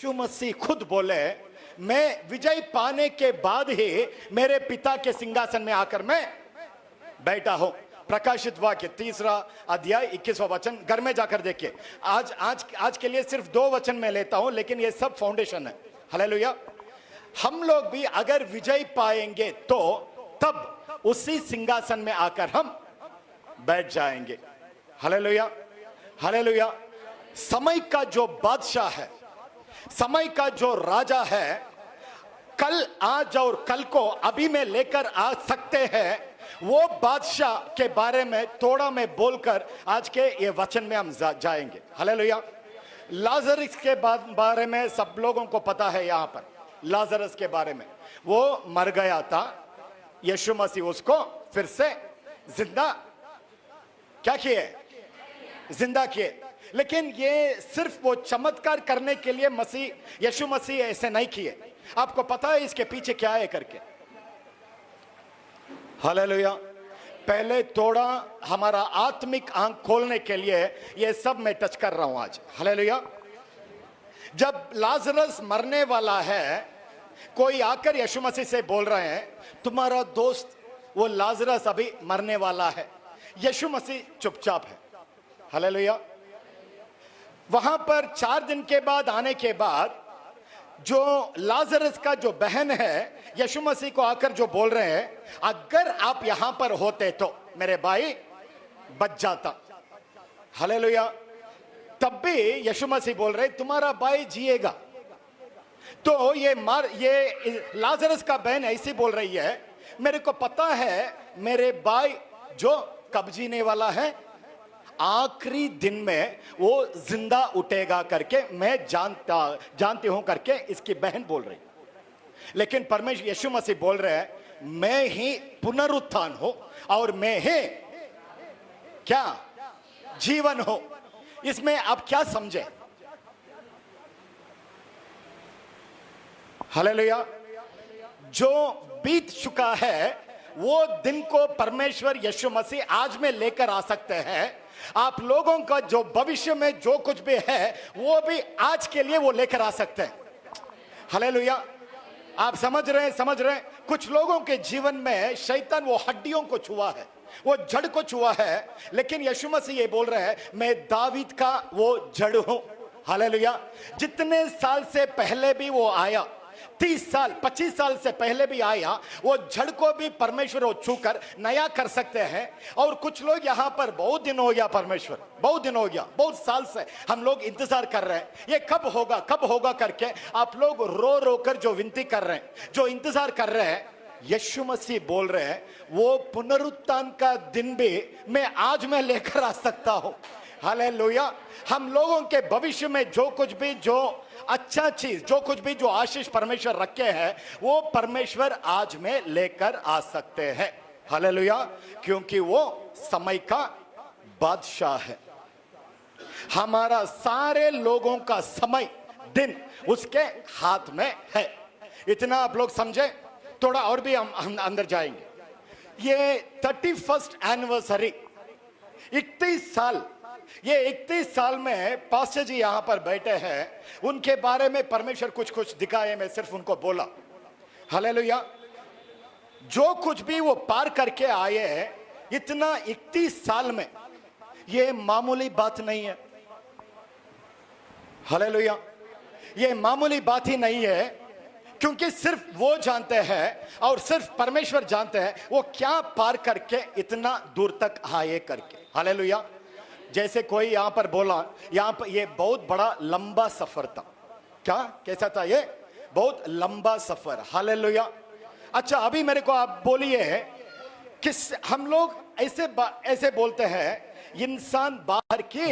यीशु मसीह खुद बोले, मैं विजय पाने के बाद ही मेरे पिता के सिंहासन में आकर मैं बैठा हूं। प्रकाशित वाक्य 3 अध्याय 21वां वचन, घर में जाकर देखिए। आज के लिए सिर्फ 2 वचन मैं लेता हूं, लेकिन ये सब फाउंडेशन है। हालेलुया। हम लोग भी अगर विजय पाएंगे तो तब उसी सिंहासन में आकर हम बैठ जाएंगे। Hallelujah, hallelujah. समय का जो बादशाह है, समय का जो राजा है, कल, आज और कल को अभी में लेकर आ सकते हैं, वो बादशाह के बारे में थोड़ा मैं बोलकर आज के ये वचन में हम जाएंगे। हालेलुया। लाजरस के बारे में सब लोगों को पता है। यहां पर लाजरस के बारे में, वो मर गया था, यीशु मसीह उसको फिर से जिंदा क्या किए? जिंदा किए। लेकिन ये सिर्फ वो चमत्कार करने के लिए यीशु मसीह ऐसे नहीं किए। आपको पता है इसके पीछे क्या है करके? हालेलुया। पहले थोड़ा हमारा आत्मिक आंख खोलने के लिए ये सब मैं टच कर रहा हूं आज। हालेलुया। जब लाजरस मरने वाला है, कोई आकर यीशु मसीह से बोल रहे हैं, तुम्हारा दोस्त वो लाजरस अभी मरने वाला है। यीशु मसीह चुपचाप है। हालेलुया। वहां पर 4 दिन के बाद आने के बाद जो लाजरस का जो बहन है, यीशु मसीह को आकर जो बोल रहे हैं, अगर आप यहां पर होते तो मेरे भाई बच जाता। हालेलुया। तब भी यीशु मसीह बोल रहे, तुम्हारा भाई जिएगा। तो ये लाजरस का बहन ऐसी बोल रही है, मेरे को पता है मेरे भाई जो कब जीने वाला है, आखिरी दिन में वो जिंदा उठेगा करके मैं जानती हूं करके इसकी बहन बोल रही। लेकिन परमेश्वर यीशु मसीह बोल रहे हैं, मैं ही पुनरुत्थान हूं और मैं ही क्या? जीवन हूं। इसमें आप क्या समझे? हालेलुया। जो बीत चुका है वो दिन को परमेश्वर यीशु मसीह आज में लेकर आ सकते हैं। आप लोगों का जो भविष्य में जो कुछ भी है वो भी आज के लिए वो लेकर आ सकते हैं। हालेलुया। आप समझ रहे हैं? कुछ लोगों के जीवन में शैतान वो हड्डियों को छुआ है, वो जड़ को छुआ है, लेकिन यीशु मसीह ये बोल रहे हैं, मैं दावीद का वो जड़ हूं। हालेलुया। जितने साल से पहले भी वो आया, 30 साल 25 साल से पहले भी आया, वो जड़ को भी परमेश्वर वो छूकर नया कर सकते हैं। और कुछ लोग यहाँ पर बहुत दिन हो गया, परमेश्वर बहुत दिन हो गया, बहुत साल से हम लोग इंतजार कर रहे हैं, ये कब होगा करके आप लोग रो रो कर जो विनती कर रहे हैं, जो इंतजार कर रहे हैं। यीशु मसीह बोल रहे हैं, वो पुनरुत्थान का दिन भी मैं आज में लेकर आ सकता हूं। हालेलुया। हम लोगों के भविष्य में जो कुछ भी, जो अच्छा चीज, जो कुछ भी, जो आशीष परमेश्वर रखे हैं, वो परमेश्वर आज में लेकर आ सकते हैं। हालेलुया। क्योंकि वो समय का बादशाह है। हमारा सारे लोगों का समय, दिन उसके हाथ में है। इतना आप लोग समझे? थोड़ा और भी हम अंदर जाएंगे। ये 31st एनिवर्सरी, 31 साल, ये 31 साल में पास्टर जी यहां पर बैठे हैं, उनके बारे में परमेश्वर कुछ दिखाए, मैं सिर्फ उनको बोला। हालेलुया। जो कुछ भी वो पार करके आए हैं, इतना 31 साल में, ये मामूली बात नहीं है। हालेलुया। ये मामूली बात ही नहीं है, क्योंकि सिर्फ वो जानते हैं और सिर्फ परमेश्वर जानते हैं वो क्या पार करके इतना दूर तक आए करके। हालेलुया। जैसे कोई यहां पर बोला, यहां पर ये बहुत बड़ा लंबा सफर था। क्या? कैसा था ये? बहुत लंबा सफर। हालेलुया। अच्छा, अभी मेरे को आप बोलिए, किस हम लोग ऐसे बोलते हैं, इंसान बाहर के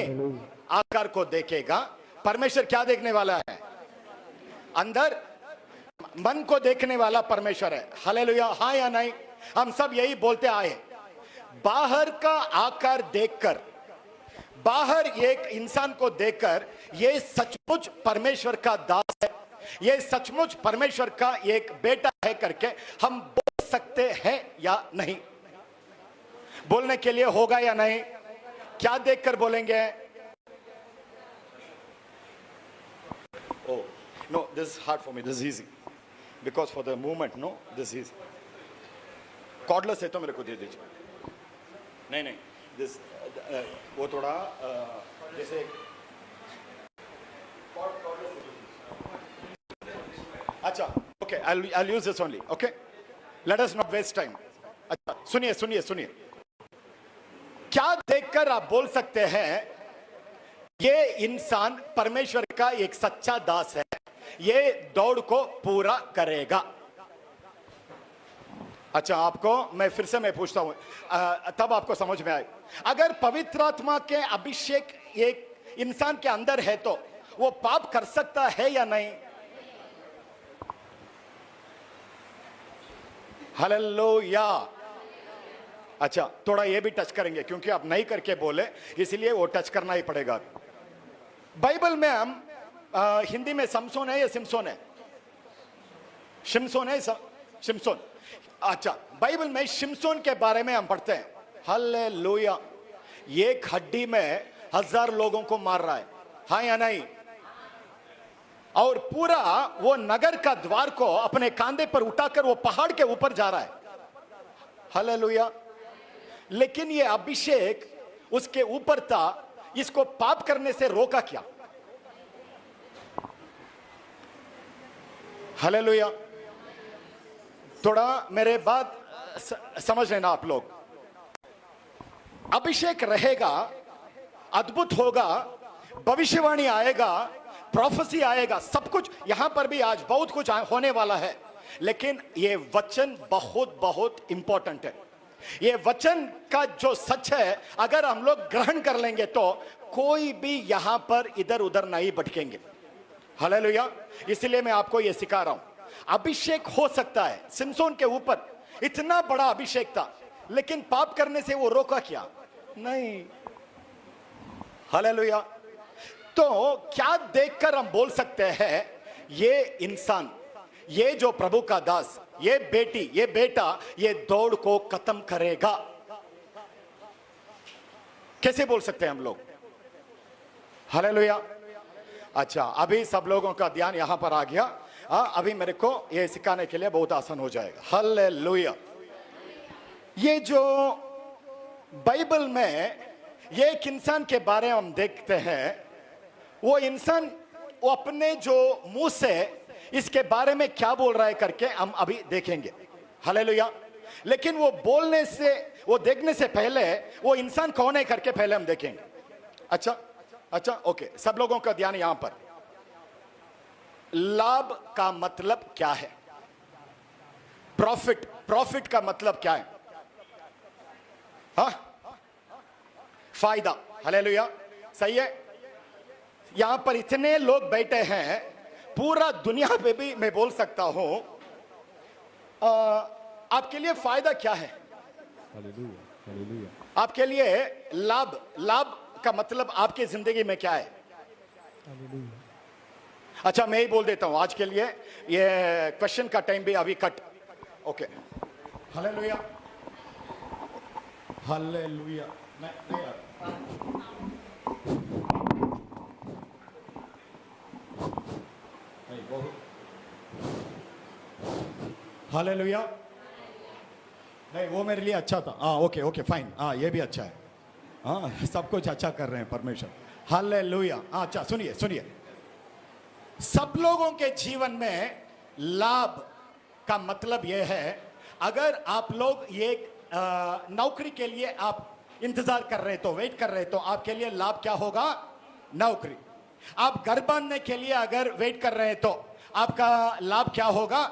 आकार को देखेगा, परमेश्वर क्या देखने वाला है? अंदर मन को देखने वाला परमेश्वर है। हालेलुया। हाँ या नहीं? हम सब यही बोलते आए। बाहर का आकार देखकर, बाहर एक इंसान को देखकर, ये सचमुच परमेश्वर का दास है, ये सचमुच परमेश्वर का एक बेटा है करके हम बोल सकते हैं या नहीं? बोलने के लिए होगा या नहीं? क्या देखकर बोलेंगे? No, this is hard for me. This is easy. Because for the movement, no, this is easy. Cordless है तो मेरे को दे दीजिए. नहीं नहीं, this वो थोड़ा जैसे अच्छा, okay, I'll use this only. Okay, let us not waste time. अच्छा, सुनिए सुनिए सुनिए. क्या देखकर आप बोल सकते हैं ये इंसान परमेश्वर का एक सच्चा दास है, ये दौड़ को पूरा करेगा? अच्छा, आपको मैं फिर से मैं पूछता हूं, तब आपको समझ में आए. अगर पवित्र आत्मा के अभिषेक एक इंसान के अंदर है तो वो पाप कर सकता है या नहीं? हालेलुया. अच्छा, थोड़ा ये भी टच करेंगे क्योंकि आप नहीं करके बोले, इसलिए वो टच करना ही पड़ेगा. बाइबल में हम हिंदी में समसोन है या सिमसोन है? शिमसोन है, शिमसोन. अच्छा, बाइबल में शिमसोन के बारे में हम पढ़ते हैं. हालेलुया. एक हड्डी में 1000 लोगों को मार रहा है, हाँ या नहीं? और पूरा वो नगर का द्वार को अपने कांधे पर उठाकर वो पहाड़ के ऊपर जा रहा है. हालेलुया. लेकिन ये अभिषेक उसके ऊपर था, इसको पाप करने से रोका क्या? हालेलुया. थोड़ा मेरे बात समझ लेना आप लोग. अभिषेक रहेगा, अद्भुत होगा, भविष्यवाणी आएगा, प्रोफेसी आएगा, सब कुछ यहां पर भी आज बहुत कुछ होने वाला है. लेकिन ये वचन बहुत बहुत इंपॉर्टेंट है. ये वचन का जो सच है अगर हम लोग ग्रहण कर लेंगे तो कोई भी यहां पर इधर उधर नहीं भटकेंगे. हालेलुया. इसलिए मैं आपको ये सिखा रहा हूं. अभिषेक हो सकता है, सिमसोन के ऊपर इतना बड़ा अभिषेक था, लेकिन पाप करने से वो रोका क्या? नहीं. हालेलुया. तो क्या देखकर हम बोल सकते हैं ये इंसान, ये जो प्रभु का दास, ये बेटी, ये बेटा, ये दौड़ को खत्म करेगा? कैसे बोल सकते हैं हम लोग? हालेलुया. अच्छा, अभी सब लोगों का ध्यान यहां पर आ गया. अभी मेरे को ये सिखाने के लिए बहुत आसान हो जाएगा. हालेलुया. ये जो बाइबल में ये एक इंसान के बारे में हम देखते हैं, वो इंसान वो अपने जो मुंह से इसके बारे में क्या बोल रहा है करके हम अभी देखेंगे. हालेलुया. लेकिन वो बोलने से, वो देखने से पहले वो इंसान कौन है करके पहले हम देखेंगे. अच्छा अच्छा, ओके, सब लोगों का ध्यान यहां पर. लाभ का मतलब क्या है? प्रॉफिट, प्रॉफिट का मतलब क्या है? फायदा. हालेलुया. सही है. यहां पर इतने लोग बैठे हैं, पूरा दुनिया पे भी मैं बोल सकता हूं, आपके लिए फायदा क्या है? हालेलुया. हालेलुया. आपके लिए लाभ, लाभ का मतलब आपकी जिंदगी में क्या है? हालेलुया. अच्छा, मैं ही बोल देता हूं आज के लिए. ये क्वेश्चन का टाइम भी अभी cut. Okay. Hallelujah. Hallelujah. Hallelujah. नहीं, वो मेरे लिए अच्छा था. हाँ, ओके ओके फाइन. हाँ, ये भी अच्छा है. हाँ, सब कुछ अच्छा कर रहे हैं परमेश्वर. हालेलुया. अच्छा, सुनिए सुनिए. सब लोगों के जीवन में लाभ का मतलब यह है, अगर आप लोग ये नौकरी के लिए आप इंतजार कर रहे तो, वेट कर रहे तो आपके लिए लाभ क्या होगा? नौकरी. आप घर बांधने के लिए अगर वेट कर रहे हैं तो आपका लाभ क्या होगा?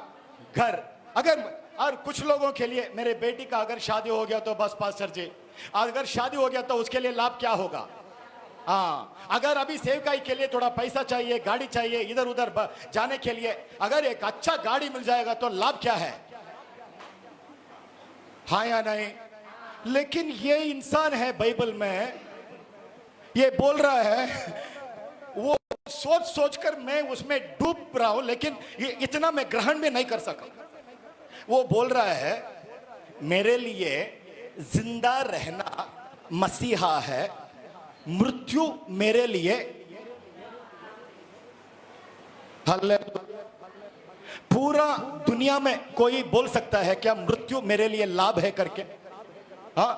घर. अगर, और कुछ लोगों के लिए, मेरे बेटी का अगर शादी हो गया तो बस पास्टर जी, अगर शादी हो गया तो उसके लिए लाभ क्या होगा? हाँ, अगर अभी सेवकाई के लिए थोड़ा पैसा चाहिए, गाड़ी चाहिए, इधर उधर जाने के लिए अगर एक अच्छा गाड़ी मिल जाएगा तो लाभ क्या है? हाँ या नहीं? लेकिन ये इंसान है बाइबल में, ये बोल रहा है, वो सोच सोचकर मैं उसमें डूब रहा हूं, लेकिन ये इतना मैं ग्रहण भी नहीं कर सका. वो बोल रहा है मेरे लिए जिंदा रहना मसीहा है, मृत्यु मेरे लिए हालेलुया। पूरा दुनिया में कोई बोल सकता है क्या मृत्यु मेरे लिए लाभ है करके? हाँ,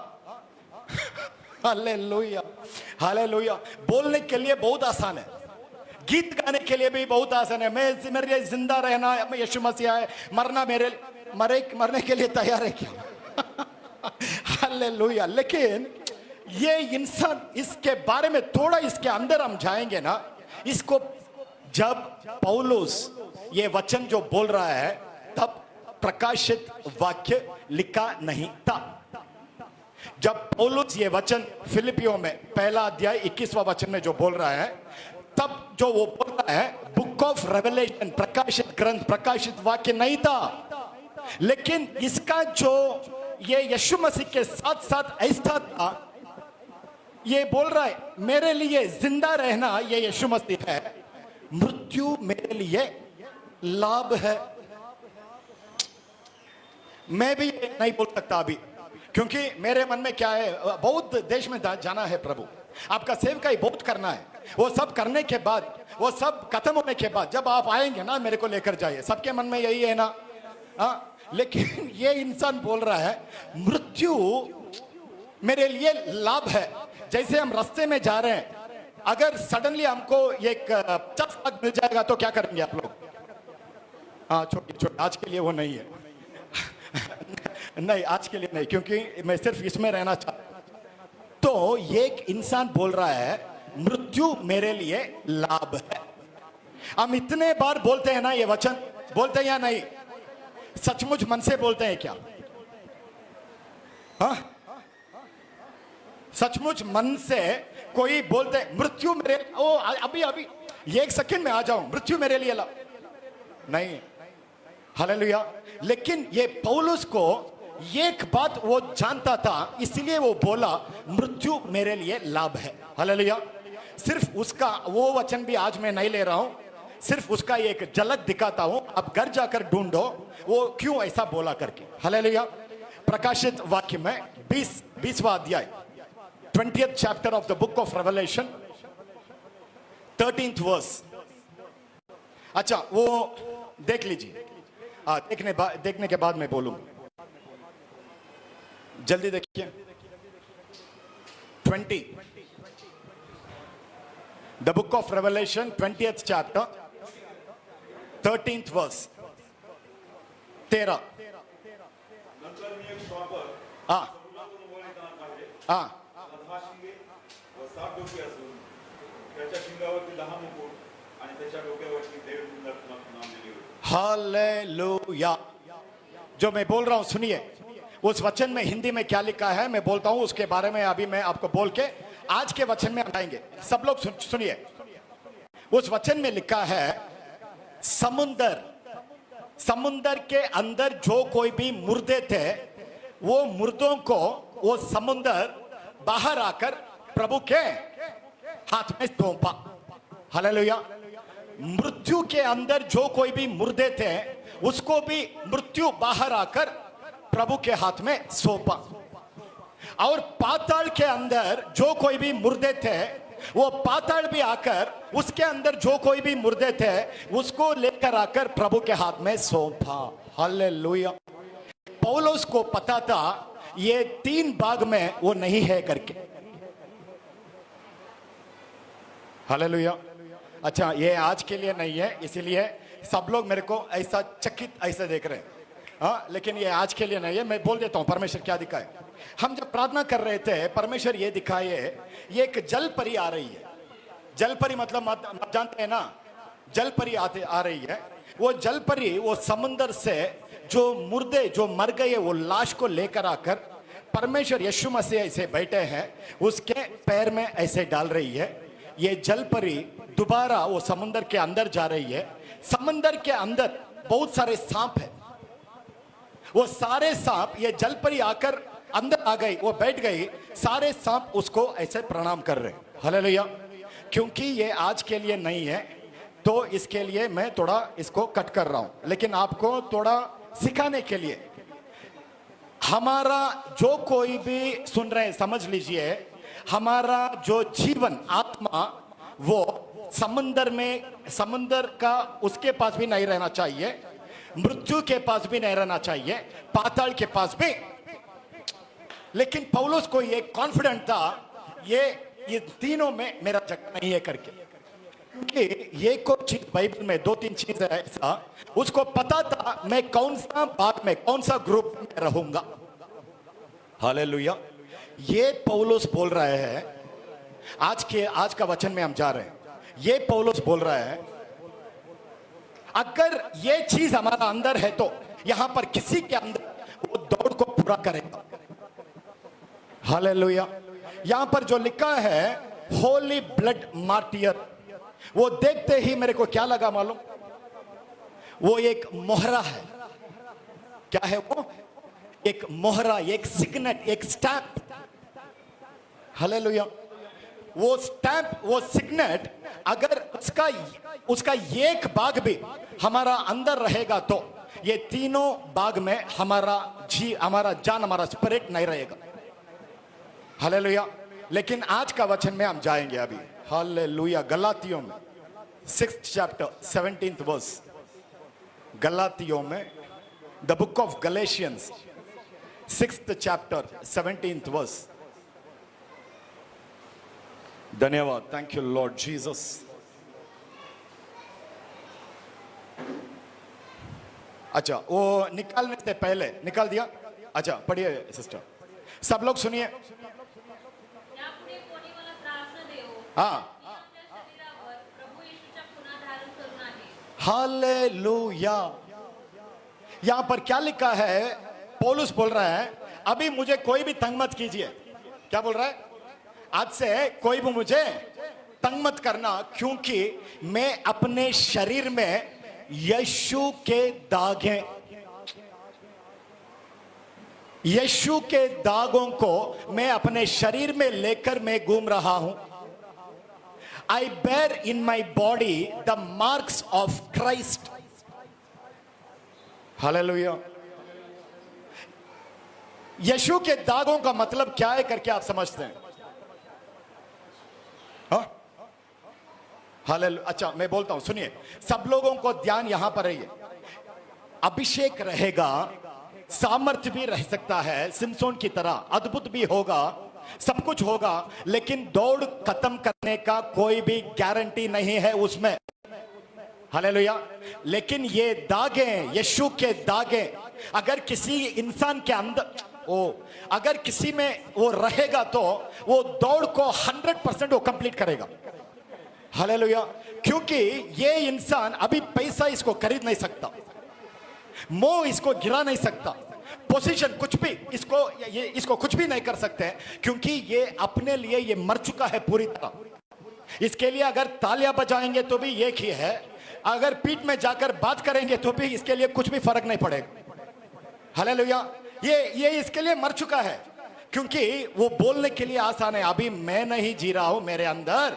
हालेलुया, हालेलुया। बोलने के लिए बहुत आसान है, गीत गाने के लिए भी बहुत आसान है। मेरे लिए जिंदा रहना यीशु मसीह है, मरना मरने के लिए तैयार है क्या? हालेलुया। लेकिन ये इंसान, इसके बारे में थोड़ा इसके अंदर हम जाएंगे ना, इसको जब पौलुस ये वचन जो बोल रहा है तब प्रकाशित वाक्य लिखा नहीं था। जब पौलुस ये वचन फिलिपियों में पहला अध्याय 21वां वचन में जो बोल रहा है, तब जो वो बोल रहा है बुक ऑफ रेवलेशन, प्रकाशित ग्रंथ, प्रकाशित वाक्य नहीं था। लेकिन इसका जो ये यीशु मसीह के साथ साथ ऐसा था, ये बोल रहा है मेरे लिए जिंदा रहना ये यीशु मसीह है, मृत्यु मेरे लिए लाभ है। मैं भी नहीं बोल सकता अभी, क्योंकि मेरे मन में क्या है, बहुत देश में जाना है प्रभु, आपका सेवकाई बहुत करना है। वो सब करने के बाद, वो सब खत्म होने के बाद जब आप आएंगे ना, मेरे को लेकर जाइए। सबके मन में यही है ना? हाँ, लेकिन ये इंसान बोल रहा है मृत्यु मेरे लिए लाभ है। जैसे हम रास्ते में जा रहे हैं, अगर सडनली हमको एक 50 लाख मिल जाएगा तो क्या करेंगे आप लोग? हाँ, छोड़िए, आज के लिए वो नहीं है। नहीं, आज के लिए नहीं, क्योंकि मैं सिर्फ इसमें रहना चाहता। तो एक इंसान बोल रहा है मृत्यु मेरे लिए लाभ है। हम इतने बार बोलते हैं ना ये वचन, बोलते हैं या नहीं? सचमुच मन से बोलते हैं क्या? हाँ, सचमुच मन से कोई बोलते मृत्यु मेरे, ओ अभी एक सेकंड में आ जाऊं, मृत्यु मेरे लिए लाभ नहीं? हालेलुया। लेकिन ये पौलुस को एक बात वो जानता था, इसलिए वो बोला मृत्यु मेरे लिए लाभ है। हालेलुया। सिर्फ उसका वो वचन भी आज मैं नहीं ले रहा हूं, सिर्फ उसका एक झलक दिखाता हूं, आप घर जाकर ढूंढो वो क्यों ऐसा बोला करके। हालेलुया। प्रकाशित वाक्य में 20वां अध्याय, 20th chapter of the book of Revelation, 13th verse। अच्छा, वो देख लीजिए। देखने के बाद मैं बोलूंगा, जल्दी देखिए। 20, the book of Revelation, 20th chapter, 13th verse। 13। Hallelujah. जो मैं बोल रहा हूं सुनिए, उस वचन में हिंदी में क्या लिखा है मैं बोलता हूं, उसके बारे में अभी मैं आपको बोल के आज के वचन में आएंगे। सब लोग सुनिए। उस वचन में लिखा है समुंदर के अंदर जो कोई भी मुर्दे थे, वो मुर्दों को वो समुंदर बाहर आकर प्रभु के हाथ में सौंपा। हालेलुया। मृत्यु के अंदर जो कोई भी मुर्दे थे, उसको भी मृत्यु बाहर आकर प्रभु के हाथ में सौंपा। और पाताल के अंदर जो कोई भी मुर्दे थे, वो पाताल भी आकर उसके अंदर जो कोई भी मुर्दे थे उसको लेकर आकर प्रभु के हाथ में सौंपा। हालेलुया। पौलुस को पता था ये 3 भाग में वो नहीं है करके। हालेलुया। अच्छा, ये आज के लिए नहीं है, इसीलिए सब लोग मेरे को ऐसा चकित ऐसे देख रहे हैं। हाँ, लेकिन ये आज के लिए नहीं है। मैं बोल देता हूं परमेश्वर क्या दिखाए। हम जब प्रार्थना कर रहे थे, परमेश्वर ये दिखाए ये एक जल परी आ रही है। जल परी मतलब मत जानते हैं ना, जल परी आ रही है। वो जल परी वो समुंदर से जो मुर्दे जो मर गए वो लाश को लेकर आकर परमेश्वर यीशु मसीह ऐसे बैठे हैं उसके पैर में ऐसे डाल रही है। ये जल परी दोबारा वो समुंदर के अंदर जा रही है। समुंदर के अंदर बहुत सारे सांप है। वो सारे सांप, ये जल परी आकर अंदर आ गई, वो बैठ गई, सारे सांप उसको ऐसे प्रणाम कर रहे। हालेलुया। क्योंकि ये आज के लिए नहीं है तो इसके लिए मैं थोड़ा इसको कट कर रहा हूं, लेकिन आपको थोड़ा सिखाने के लिए। हमारा जो कोई भी सुन रहे हैं समझ लीजिए, हमारा जो जीवन आत्मा वो समंदर में समुंदर का उसके पास भी नहीं रहना चाहिए, मृत्यु के पास भी नहीं रहना चाहिए, पाताल के पास भी। लेकिन पौलुस को ये कॉन्फिडेंट था, ये तीनों में मेरा जगह नहीं है करके, क्योंकि ये कुछ चीज बाइबल में 2-3 चीज है ऐसा, उसको पता था मैं कौन सा भाग में, कौन सा ग्रुप में रहूंगा। हालेलुया। ये पौलुस बोल रहे हैं, आज का वचन में हम जा रहे हैं। ये पौलुस बोल रहा है, अगर ये चीज हमारा अंदर है तो यहां पर किसी के अंदर वो दौड़ को पूरा करेगा। हालेलुया। यहां पर जो लिखा है होली ब्लड मार्टियर, वो देखते ही मेरे को क्या लगा मालूम? वो एक मोहरा है। क्या है वो? एक मोहरा, एक सिग्नेट, एक स्टैंप। हालेलुया। वो स्टैंप, वो सिग्नेट, अगर उसका एक भाग भी हमारा अंदर रहेगा तो ये तीनों भाग में हमारा जान, हमारा स्पिरिट नहीं रहेगा। हालेलुया। लेकिन आज का वचन में हम जाएंगे अभी। हालेलुया। गलातियों में 6th chapter 17th verse, गलातियों में the book of Galatians 6th chapter 17th verse। धन्यवाद, थैंक यू लॉर्ड जीसस। अच्छा, वो निकालने से पहले निकाल दिया। अच्छा, पढ़िए सिस्टर, सब लोग सुनिए। हाँ, हालेलुया। यहां पर क्या लिखा है? पौलुस बोल रहा है, अभी मुझे कोई भी तंग मत कीजिए। क्या बोल रहा है? आज से कोई भी मुझे तंग मत करना, क्योंकि मैं अपने शरीर में यीशु के दाग हैं। यीशु के दागों को मैं अपने शरीर में लेकर मैं घूम रहा हूं। I bear in my body the marks of Christ. Hallelujah. यीशु के दागों का मतलब क्या है करके आप समझते हैं? हाँ? हालेलुया। अच्छा, मैं बोलता हूं, सुनिए। सब लोगों को ध्यान यहां पर रहिए। अभिषेक रहेगा, सामर्थ्य भी रह सकता है सिमसोन की तरह, अद्भुत भी होगा, सब कुछ होगा, लेकिन दौड़ खत्म करने का कोई भी गारंटी नहीं है उसमें। हालेलुया। लेकिन ये दागे, यीशु के दागे, अगर किसी इंसान के अंदर अगर किसी में वो रहेगा तो वो दौड़ को 100% वो कंप्लीट करेगा। हालेलुया। क्योंकि ये इंसान अभी पैसा इसको खरीद नहीं सकता, मोह इसको गिरा नहीं सकता, पोजीशन कुछ भी इसको कुछ भी नहीं कर सकते हैं, क्योंकि ये अपने लिए ये मर चुका है पूरी तरह। इसके लिए अगर तालियां बजाएंगे तो भी एक ही है, अगर पीठ में जाकर बात करेंगे तो भी इसके लिए कुछ भी फर्क नहीं पड़ेगा। हालेलुया। ये इसके लिए मर चुका है, क्योंकि वो बोलने के लिए आसान है, अभी मैं नहीं जी रहा हूं, मेरे अंदर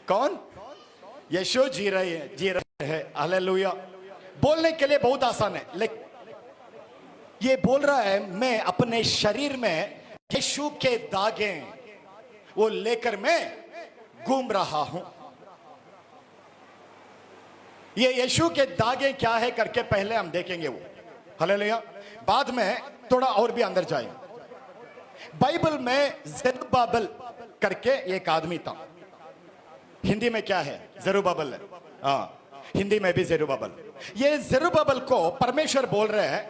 कौन? यीशु जी रहे हैं। हालेलुया। बोलने के लिए बहुत आसान है, लेकिन ये बोल रहा है मैं अपने शरीर में यीशु के दागे वो लेकर मैं घूम रहा हूं। ये यीशु के दागे क्या है करके पहले हम देखेंगे वो। हालेलुया। बाद में थोड़ा और भी अंदर जाएंगे। बाइबल में ज़ेरुब्बाबेल करके एक आदमी था। हिंदी में क्या है? ज़ेरुब्बाबेल है। हाँ, हिंदी में भी ज़ेरुब्बाबेल। ये ज़ेरुब्बाबेल को परमेश्वर बोल रहे हैं,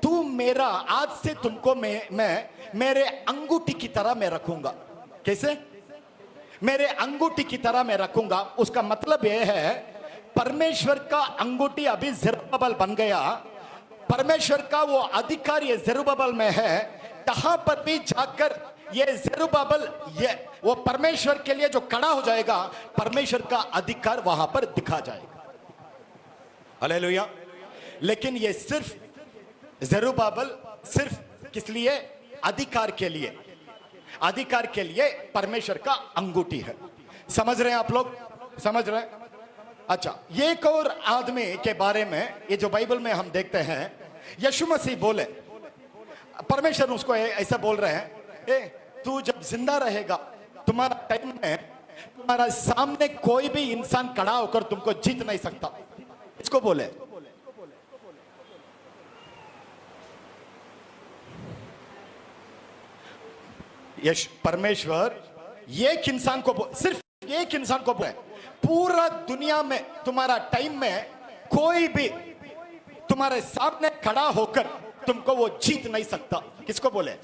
तू मेरा, आज से तुमको मैं मेरे अंगूठी की तरह मैं रखूंगा। कैसे? मेरे अंगूठी की तरह मैं रखूंगा। उसका मतलब यह है, परमेश्वर का अंगूठी अभी ज़ेरुब्बाबेल बन गया। परमेश्वर का वो अधिकार ये ज़ेरुब्बाबेल में है। कहां पर भी जाकर ये ज़ेरुब्बाबेल वो परमेश्वर के लिए जो खड़ा हो जाएगा, परमेश्वर का अधिकार वहां पर दिखा जाएगा। हालेलुया। लेकिन ये सिर्फ ज़ेरुब्बाबेल सिर्फ किस लिए? अधिकार के लिए। अधिकार के लिए परमेश्वर का अंगूठी है। समझ रहे हैं आप लोग? समझ रहे हैं? अच्छा, एक और आदमी के बारे में ये जो बाइबल में हम देखते हैं, यीशु मसीह बोले, परमेश्वर उसको ऐसा बोल रहे हैं, तू जब जिंदा रहेगा, तुम्हारा टाइम में तुम्हारा सामने कोई भी इंसान खड़ा होकर तुमको जीत नहीं सकता। इसको बोले यश परमेश्वर एक इंसान को सिर्फ एक इंसान को बोले, पूरा दुनिया में तुम्हारा टाइम में कोई भी तुम्हारे सामने खड़ा होकर तुमको वो जीत नहीं सकता। किसको बोले?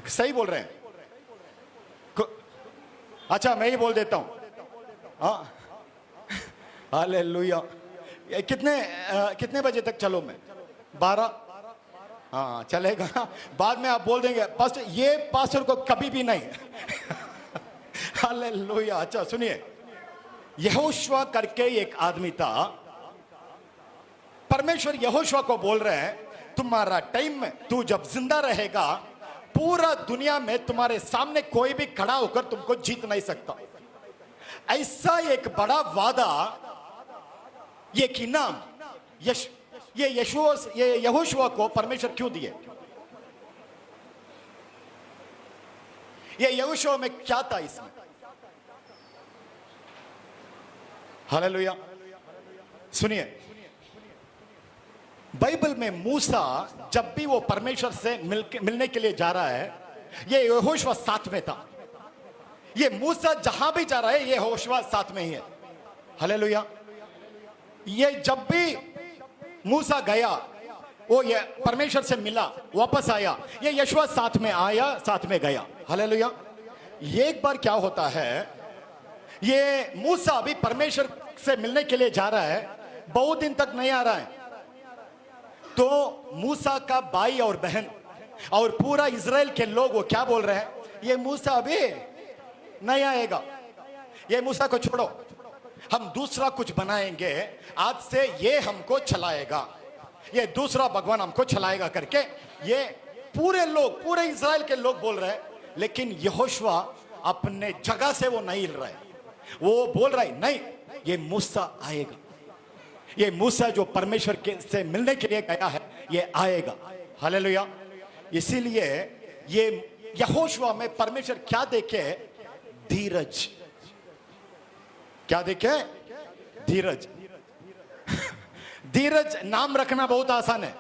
सही बोल रहे हैं? अच्छा मैं ही बोल देता हूं। हाँ हालेलुया। कितने बजे तक चलो? मैं 12। हाँ चलेगा। बाद में आप बोल देंगे पास्टर, ये पास्टर को कभी भी नहीं। हालेलुया। अच्छा सुनिए, यहोशुआ करके एक आदमी था। परमेश्वर यहोशुआ को बोल रहे हैं तुम्हारा टाइम में तू जब जिंदा रहेगा, पूरा दुनिया में तुम्हारे सामने कोई भी खड़ा होकर तुमको जीत नहीं सकता। ऐसा एक बड़ा वादा, एक इनाम ये यहोशुआ को परमेश्वर क्यों दिए? ये यहोशुआ में क्या था इसमें? हालेलुया। सुनिए, बाइबल में मूसा जब भी वो परमेश्वर से मिलने के लिए जा रहा है, ये यहोशुआ साथ में था। ये मूसा जहां भी जा रहा है, ये यहोशुआ साथ में ही है। हालेलुया। ये जब भी मूसा गया, वो ये परमेश्वर से मिला, वापस आया, ये यहोशुआ साथ में आया, साथ में गया। हालेलुया। एक बार क्या होता है, ये मूसा अभी परमेश्वर से मिलने के लिए जा रहा है, बहुत दिन तक नहीं आ रहा है। तो मूसा का भाई और बहन और पूरा इजराइल के लोग वो क्या बोल रहे हैं, ये मूसा अभी नहीं आएगा, ये मूसा को छोड़ो, हम दूसरा कुछ बनाएंगे, आज से ये हमको चलाएगा, ये दूसरा भगवान हमको चलाएगा करके ये पूरे लोग, पूरे इजराइल के लोग बोल रहे हैं। लेकिन यहोशुआ अपने जगह से वो नहीं हिल रहा है। वो बोल रहा है नहीं, ये मूसा आएगा, ये मूसा जो परमेश्वर के से मिलने के लिए गया है, ये आएगा। हालेलुया। इसीलिए ये यहोशुआ में परमेश्वर क्या देखे? धीरज। क्या देखे? धीरज। धीरज नाम रखना बहुत आसान है।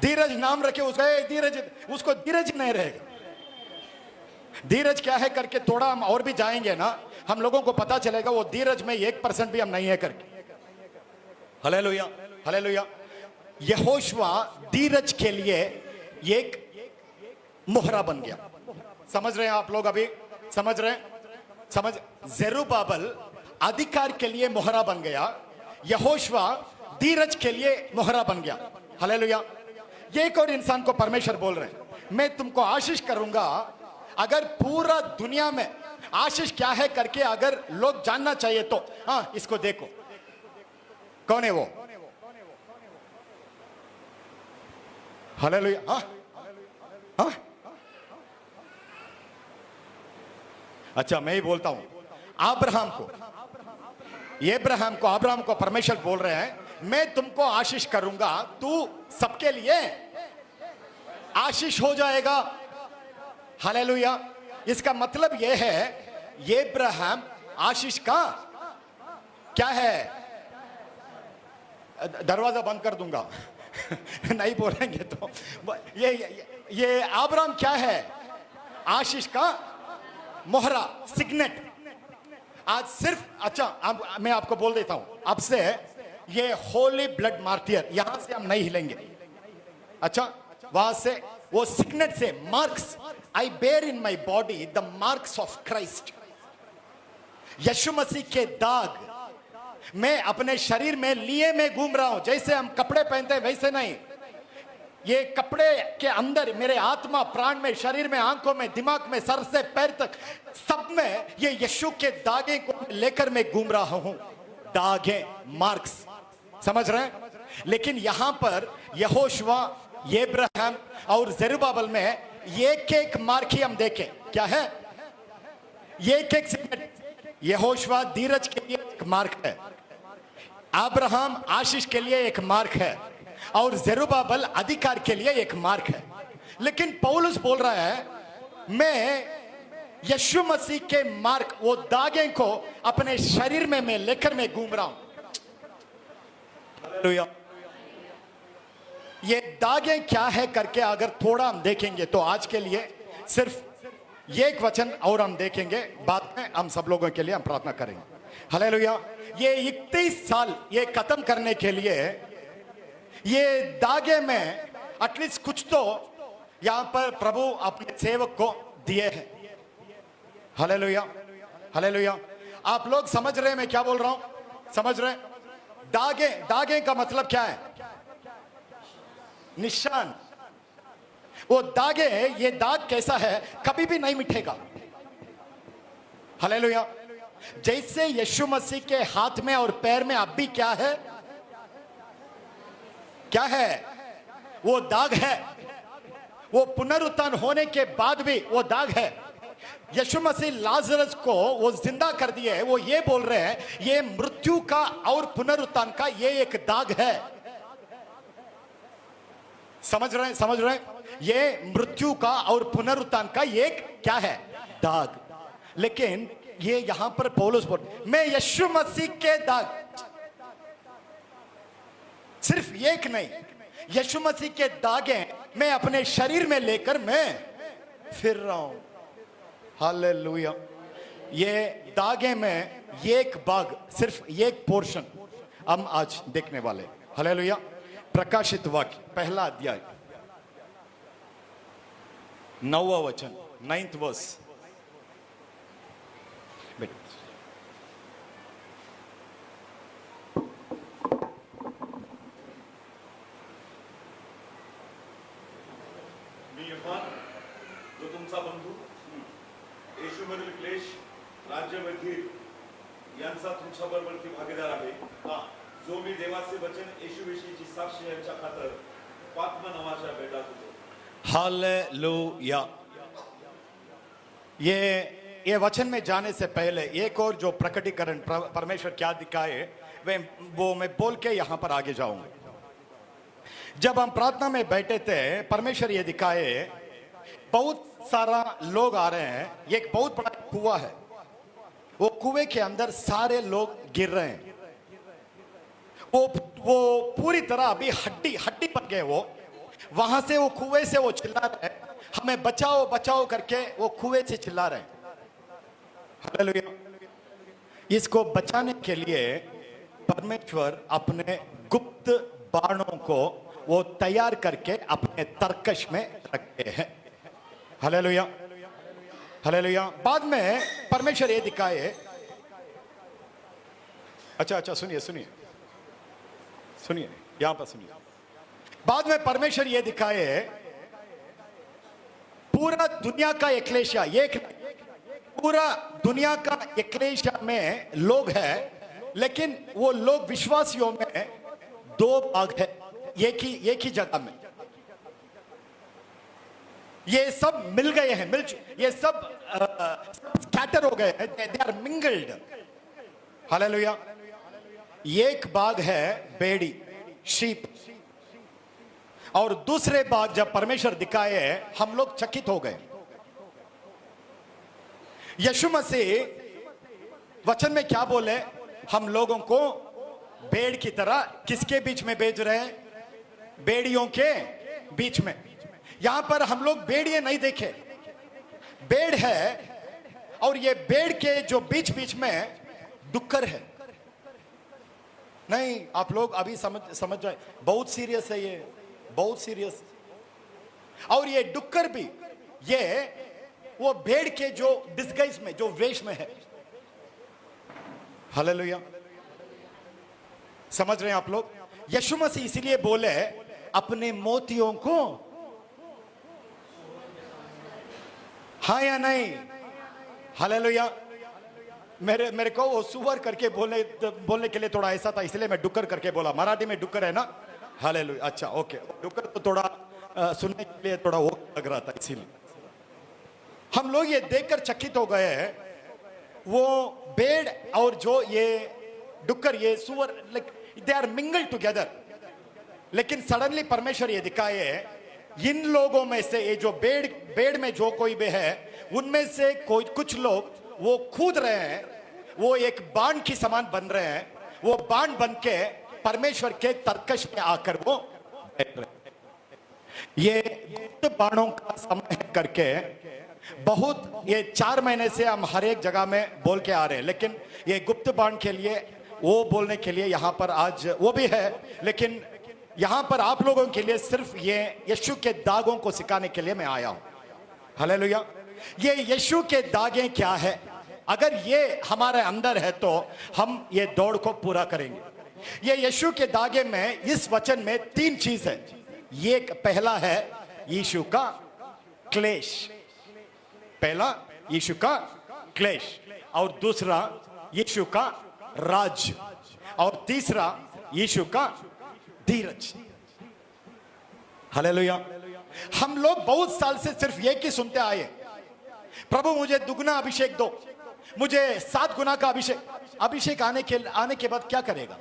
धीरज नाम रखे उसका, धीरज, उसको धीरज नहीं रहेगा। धीरज क्या है करके थोड़ा हम और भी जाएंगे ना, हम लोगों को पता चलेगा वो धीरज में 1% भी हम नहीं है करके। हालेलुया। हालेलुया। यहोशुआ धीरज के लिए एक मोहरा बन गया। समझ रहे हैं आप लोग? अभी समझ रहे हैं? समझ। जेरुब्बाबेल अधिकार के लिए मोहरा बन गया, यहोशुआ धीरज के लिए मोहरा बन गया। हालेलुया। एक और इंसान को परमेश्वर बोल रहे हैं, मैं तुमको आशीष करूंगा। अगर पूरा दुनिया में आशीष क्या है करके अगर लोग जानना चाहिए तो हाँ, इसको देखो। कौन है वो? हालेलुया। हाँ हाँ। अच्छा मैं ही बोलता हूं। अब्राहम को परमेश्वर बोल रहे हैं, मैं तुमको आशीष करूंगा, तू सबके लिए आशीष हो जाएगा। हालेलुया। इसका मतलब यह है, ये अब्राहम आशीष का क्या है? दरवाजा बंद कर दूंगा। नहीं बोलेंगे तो ये अब्राहम क्या है? आशीष का मोहरा, सिग्नेट। आज सिर्फ, अच्छा मैं आपको बोल देता हूं, अब से ये होली ब्लड मार्टियर, यहां से हम नहीं हिलेंगे। अच्छा वहां से वो सिग्नेट से marks, I bear in my body the marks of Christ. Yeshu Masih के दाग मैं अपने शरीर में लिए मैं घूम रहा हूं। जैसे हम कपड़े पहनते हैं वैसे नहीं, ये कपड़े के अंदर मेरे आत्मा, प्राण में, शरीर में, आंखों में, दिमाग में, सर से पैर तक सब में ये यीशु के दागे को लेकर मैं घूम रहा हूं। दागे, मार्क्स। समझ रहे हैं? लेकिन यहां पर यहोशुआ, अब्राहम और जेरुब्बाबेल में एक एक मार्क ही हम देखें। क्या है? एक एक सिग्नेट। यहोशुआ धीरज के लिए एक मार्क है, अब्राहम आशीष के लिए एक मार्क है, और जेरुब्बाबेल अधिकार के लिए एक मार्क है। लेकिन पौलुस बोल रहा है मैं यीशु मसीह के मार्ग, वो दागे को अपने शरीर में मैं लेकर मैं घूम रहा हूं। हालेलुया। ये दागे क्या है करके अगर थोड़ा हम देखेंगे तो आज के लिए सिर्फ एक वचन और हम देखेंगे, बाद में हम सब लोगों के लिए हम प्रार्थना करेंगे। हालेलुया। ये 31 साल ये खत्म करने के लिए ये दागे में एटलीस्ट कुछ तो यहां पर प्रभु अपने सेवक को दिए हैं। Hallelujah, hallelujah. आप लोग समझ रहे हैं मैं क्या बोल रहा हूं? समझ रहे हैं? दागे, दागे का मतलब क्या है? निशान। वो दागे, ये दाग कैसा है? कभी भी नहीं मिटेगा। हालेलुया। जैसे यीशु मसीह के हाथ में और पैर में अब भी क्या है? क्या है? वो दाग है। वो पुनरुत्थान होने के बाद भी वो दाग है। यीशु मसीह लाजरस को वो जिंदा कर दिए। वो ये बोल रहे हैं ये मृत्यु का और पुनरुत्थान का ये एक दाग है। समझ रहे हैं? समझ रहे हैं? ये मृत्यु का और पुनरुत्थान का एक क्या है? दाग। लेकिन ये यहां पर पौलुस बोल, मैं यीशु मसीह के दाग, सिर्फ एक नहीं, यीशु मसीह के दागे मैं अपने शरीर में लेकर मैं फिर रहा हूं। हालेलुया। ये दागे में एक भाग, सिर्फ एक पोर्शन हम आज देखने वाले। हालेलुया। प्रकाशित वाक्य पहला अध्याय 9वां वचन, 9th वर्स। जो तुमचा बंधू येशूमधील क्लेश, राज्यामधील यांचा तुमच्याबरोबरती भागीदार आहे, जो मी देवाचे वचन येशूविषयीची साक्ष यांच्या खातर पात्मा नावाच्या बेटात होतो। हालेलुया। ये वचन में जाने से पहले एक और जो प्रकटीकरण परमेश्वर क्या दिखाए वो मैं बोल के यहां पर आगे जाऊंगा। जब हम प्रार्थना में बैठे थे, परमेश्वर ये दिखाए बहुत सारा लोग आ रहे हैं। एक बहुत बड़ा कुआं है, वो कुएं के अंदर सारे लोग गिर रहे हैं। वो पूरी तरह अभी हड्डी हड्डी बन गए। वो वहां से वो कुएं से वो चिल्ला रहे हैं, हमें बचाओ बचाओ करके वो कुएं से चिल्ला रहे हैं। हालेलुया। इसको बचाने के लिए परमेश्वर अपने गुप्त बाणों को वो तैयार करके अपने तरकश में रखते हैं। Hallelujah, hallelujah. बाद में परमेश्वर ये दिखाए, अच्छा सुनिए सुनिए सुनिए, यहां पर सुनिए। बाद में परमेश्वर ये दिखाए पूरा दुनिया का एक्लेशिया, एक पूरा दुनिया का एक्लेशिया में लोग हैं, लेकिन वो लोग विश्वासियों में दो भाग है, एक ही जगह में। ये सब मिल गए हैं, ये सब स्कैटर हो गए हैं, दे आर मिंगल्ड। हालेलुया। एक भाग है बेड़ी, शीप, और दूसरे भाग जब परमेश्वर दिखाए हम लोग चकित हो गए। यीशु मसीह वचन में क्या बोले? हम लोगों को भेड़ की तरह किसके बीच में भेज रहे हैं? भेड़ियों के बीच में। यहां पर हम लोग भेड़िए नहीं देखे, भेड़ है, और ये भेड़ के जो बीच बीच में डुक्कर है। नहीं, आप लोग अभी समझ जाए, बहुत सीरियस है ये, बहुत सीरियस। और ये डुक्कर भी ये वो भेड़ के जो डिस्गाइज में, जो वेश में है। हालेलुया। समझ रहे हैं आप लोग? यीशु मसीह इसीलिए बोले अपने मोतियों को, हाँ या नहीं? हालेलुया। मेरे को वो सुअर करके बोलने के लिए थोड़ा ऐसा था, इसलिए मैं डुक्कर करके बोला। मराठी में डुक्कर है ना? हालेलुया। अच्छा, ओके। डुक्कर तो थोड़ा सुनने के लिए थोड़ा वो लग रहा था, इसीलिए हम लोग ये देखकर चकित हो गए हैं। वो भेड़ और जो ये डुक्कर, ये सुअर, like they are mingled together. लेकिन सडनली परमेश्वर ये दिखाए इन लोगों में से ये जो बेड़ में जो कोई भी है, उनमें से कोई कुछ लोग वो कूद रहे हैं, वो एक बाण की समान बन रहे हैं, वो बाण बन के परमेश्वर के तरकश में आकर वो बैठ रहे हैं। ये गुप्त बाणों का समय करके बहुत, ये 4 महीने से हम हर एक जगह में बोल के आ रहे हैं, लेकिन ये गुप्त बाण के लिए वो बोलने के लिए यहां पर आज वो भी है, लेकिन यहां पर आप लोगों के लिए सिर्फ ये यीशु के दागों को सिखाने के लिए मैं आया हूं। हालेलुया। ये यीशु के दागे क्या है, अगर ये हमारे अंदर है तो हम ये दौड़ को पूरा करेंगे। ये यीशु के दागे में इस वचन में 3 चीज है। ये पहला है यीशु का क्लेश, पहला यीशु का क्लेश, और दूसरा यीशु का राज, और तीसरा यीशु का धीरज। हालेलुया। हम लोग बहुत साल से सिर्फ ये की सुनते आए, प्रभु मुझे दुगना अभिषेक दो, मुझे 7 गुना का अभिषेक आने के बाद क्या करेगा?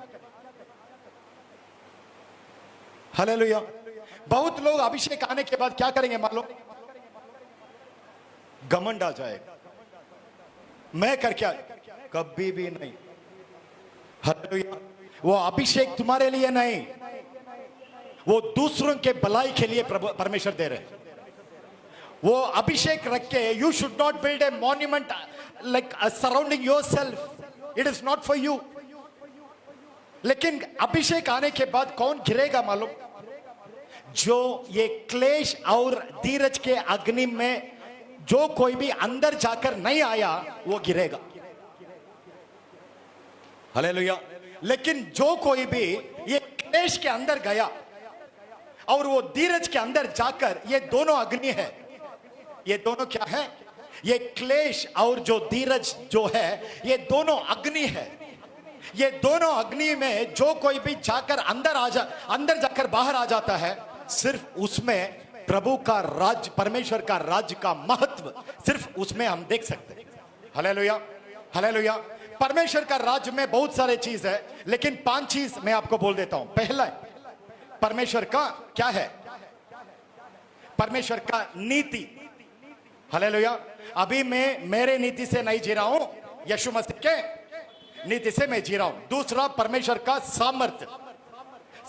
हालेलुया। बहुत लोग अभिषेक आने के बाद क्या करेंगे मालूम? घमंड आ जाएगा, मैं करके कभी भी नहीं। हालेलुया। वो अभिषेक तुम्हारे लिए नहीं, वो दूसरों के भलाई के लिए परमेश्वर दे रहे हैं। वो अभिषेक रख के, you should not build a monument like surrounding yourself, it is not for you. लेकिन अभिषेक आने के बाद कौन गिरेगा मालूम? जो ये क्लेश और धीरज के अग्नि में जो कोई भी अंदर जाकर नहीं आया वो गिरेगा। हालेलुया। लेकिन जो कोई भी ये क्लेश के अंदर गया और वो धीरज के अंदर जाकर, ये दोनों अग्नि है। ये दोनों क्या है? ये क्लेश और जो धीरज जो है, ये दोनों अग्नि है। ये दोनों अग्नि में जो कोई भी जाकर अंदर जाकर बाहर आ जाता है, सिर्फ उसमें प्रभु का राज्य, परमेश्वर का राज्य का महत्व सिर्फ उसमें हम देख सकते हैं। हालेलुया। हालेलुया। परमेश्वर का राज्य में बहुत सारे चीज है, लेकिन 5 चीज मैं आपको बोल देता हूं। पहला परमेश्वर का क्या है? परमेश्वर का नीति। हालेलुया। अभी मैं मेरे नीति से नहीं जी रहा हूं, यीशु मसीह के नीति से मैं जी रहा हूं। दूसरा परमेश्वर का सामर्थ्य।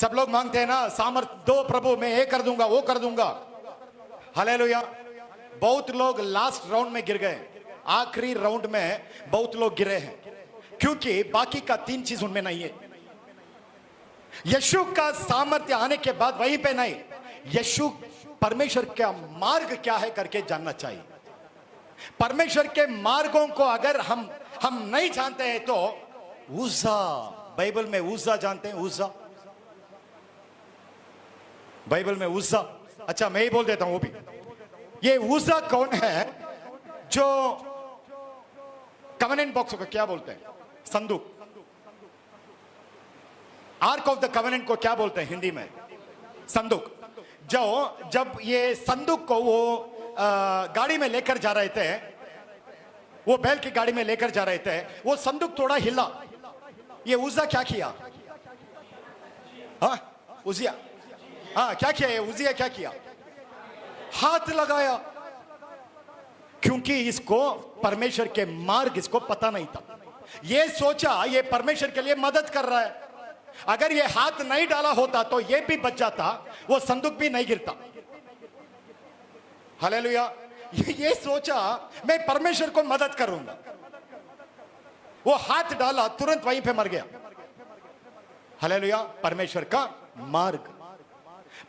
सब लोग मांगते हैं ना, सामर्थ्य दो प्रभु, मैं ये कर दूंगा वो कर दूंगा। हालेलुया। बहुत लोग लास्ट राउंड में गिर गए, आखिरी राउंड में बहुत लोग गिरे हैं, क्योंकि बाकी का 3 चीज उनमें नहीं है। यीशु का सामर्थ्य आने के बाद वहीं पे नहीं, यीशु परमेश्वर का मार्ग क्या है करके जानना चाहिए। परमेश्वर के मार्गों को अगर हम नहीं जानते हैं तो उज्जा, बाइबल में उज्जा जानते हैं? उज्जा बाइबल में उज्जा, अच्छा मैं ही बोल देता हूं वो भी। ये उज्जा कौन है? जो कवेनेंट बॉक्स को क्या बोलते हैं? संदूक। आर्क ऑफ द कवेनेंट को क्या बोलते हैं हिंदी में? संदूक। जब ये संदूक को वो गाड़ी में लेकर जा रहे थे, वो बैल की गाड़ी में लेकर जा रहे थे, वो संदूक थोड़ा हिला। ये उज्जा क्या किया? उजिया, क्या किया? उजिया क्या किया? हाथ लगाया, क्योंकि इसको परमेश्वर के मार्ग इसको पता नहीं था। ये सोचा ये परमेश्वर के लिए मदद कर रहा है, अगर ये हाथ नहीं डाला होता तो ये भी बच जाता, वो संदूक भी नहीं गिरता। हालेलुया। ये सोचा मैं परमेश्वर को मदद करूंगा, वो हाथ डाला, तुरंत वहीं पे मर गया। हालेलुया। परमेश्वर का मार्ग,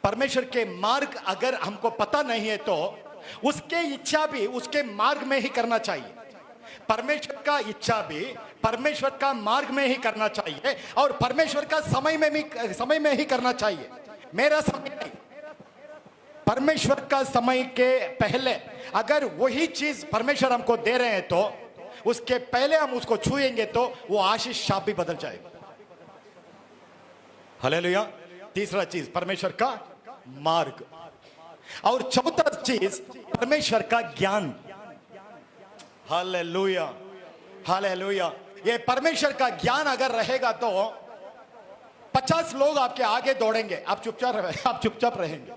परमेश्वर के मार्ग अगर हमको पता नहीं है तो उसके इच्छा भी उसके मार्ग में ही करना चाहिए। परमेश्वर का इच्छा भी परमेश्वर का मार्ग में ही करना चाहिए, और परमेश्वर का समय में ही करना चाहिए। मेरा समय नहीं, परमेश्वर का समय के पहले अगर वही चीज परमेश्वर हमको दे रहे हैं तो उसके पहले हम उसको छुएंगे तो वो आशीष शाप भी बदल जाएगा। हालेलुया। तीसरा चीज परमेश्वर का मार्ग, और चौथा चीज परमेश्वर का ज्ञान। हालेलुया। हालेलुया। ये परमेश्वर का ज्ञान अगर रहेगा तो 50 लोग आपके आगे दौड़ेंगे, आप चुपचाप रहेंगे।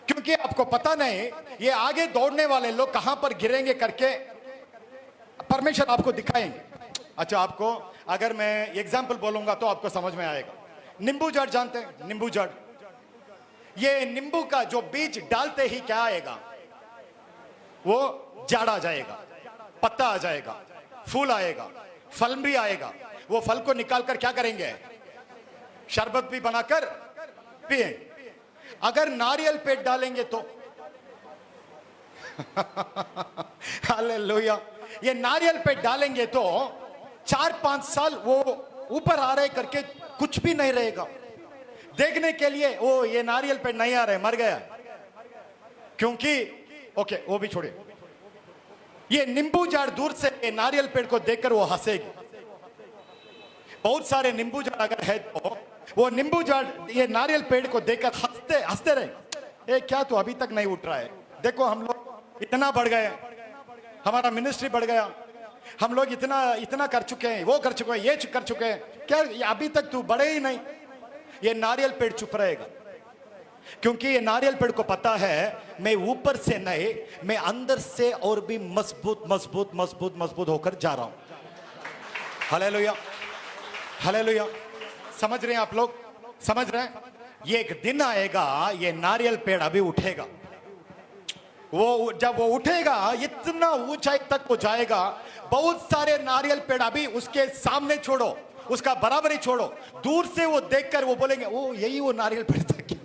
क्योंकि आपको पता नहीं ये आगे दौड़ने वाले लोग कहां पर गिरेंगे करके परमेश्वर आपको दिखाएंगे। अच्छा, आपको अगर मैं एग्जाम्पल बोलूंगा तो आपको समझ में आएगा। नींबू जड़ जानते हैं? नींबू जड़, ये नींबू का जो बीज डालते ही क्या आएगा? वो जड़ आ जाएगा, पत्ता आ जाएगा, फूल आएगा, फल भी आएगा। वो फल को निकालकर क्या करेंगे? शरबत भी बनाकर पिए। अगर नारियल पेड़ डालेंगे तो हालेलुया, ये नारियल पेड़ डालेंगे तो 4-5 साल वो ऊपर आ रहे करके कुछ भी नहीं रहेगा। देखने के लिए वो ये नारियल पेड़ नहीं आ रहे, मर गया। क्योंकि ओके, वो भी छोड़िए, ये नींबू झाड़ दूर से ये नारियल पेड़ को देखकर वो हंसेगी। बहुत सारे नींबू झाड़ अगर है तो वो नींबू झाड़ ये नारियल पेड़ को देखकर हंसते हंसते रहे। ए क्या, तो अभी तक नहीं उठ रहा है? देखो हम लोग इतना बढ़ गए, हमारा मिनिस्ट्री बढ़ गया, हम लोग इतना इतना कर चुके हैं, वो कर चुके हैं, ये कर चुके हैं, क्या अभी तक तू बढ़े ही नहीं? ये नारियल पेड़ चुप रहेगा, क्योंकि ये नारियल पेड़ को पता है मैं ऊपर से नहीं, मैं अंदर से और भी मजबूत मजबूत मजबूत मजबूत होकर जा रहा हूं। Hallelujah, hallelujah. समझ रहे हैं आप लोग? समझ रहे हैं? ये एक दिन आएगा, ये नारियल पेड़ अभी उठेगा। वो जब वो उठेगा इतना ऊंचाई तक वो जाएगा, बहुत सारे नारियल पेड़ अभी उसके सामने छोड़ो, उसका बराबरी छोड़ो, दूर से वो देखकर वो बोलेंगे ओ यही वो नारियल पेड़ था क्या?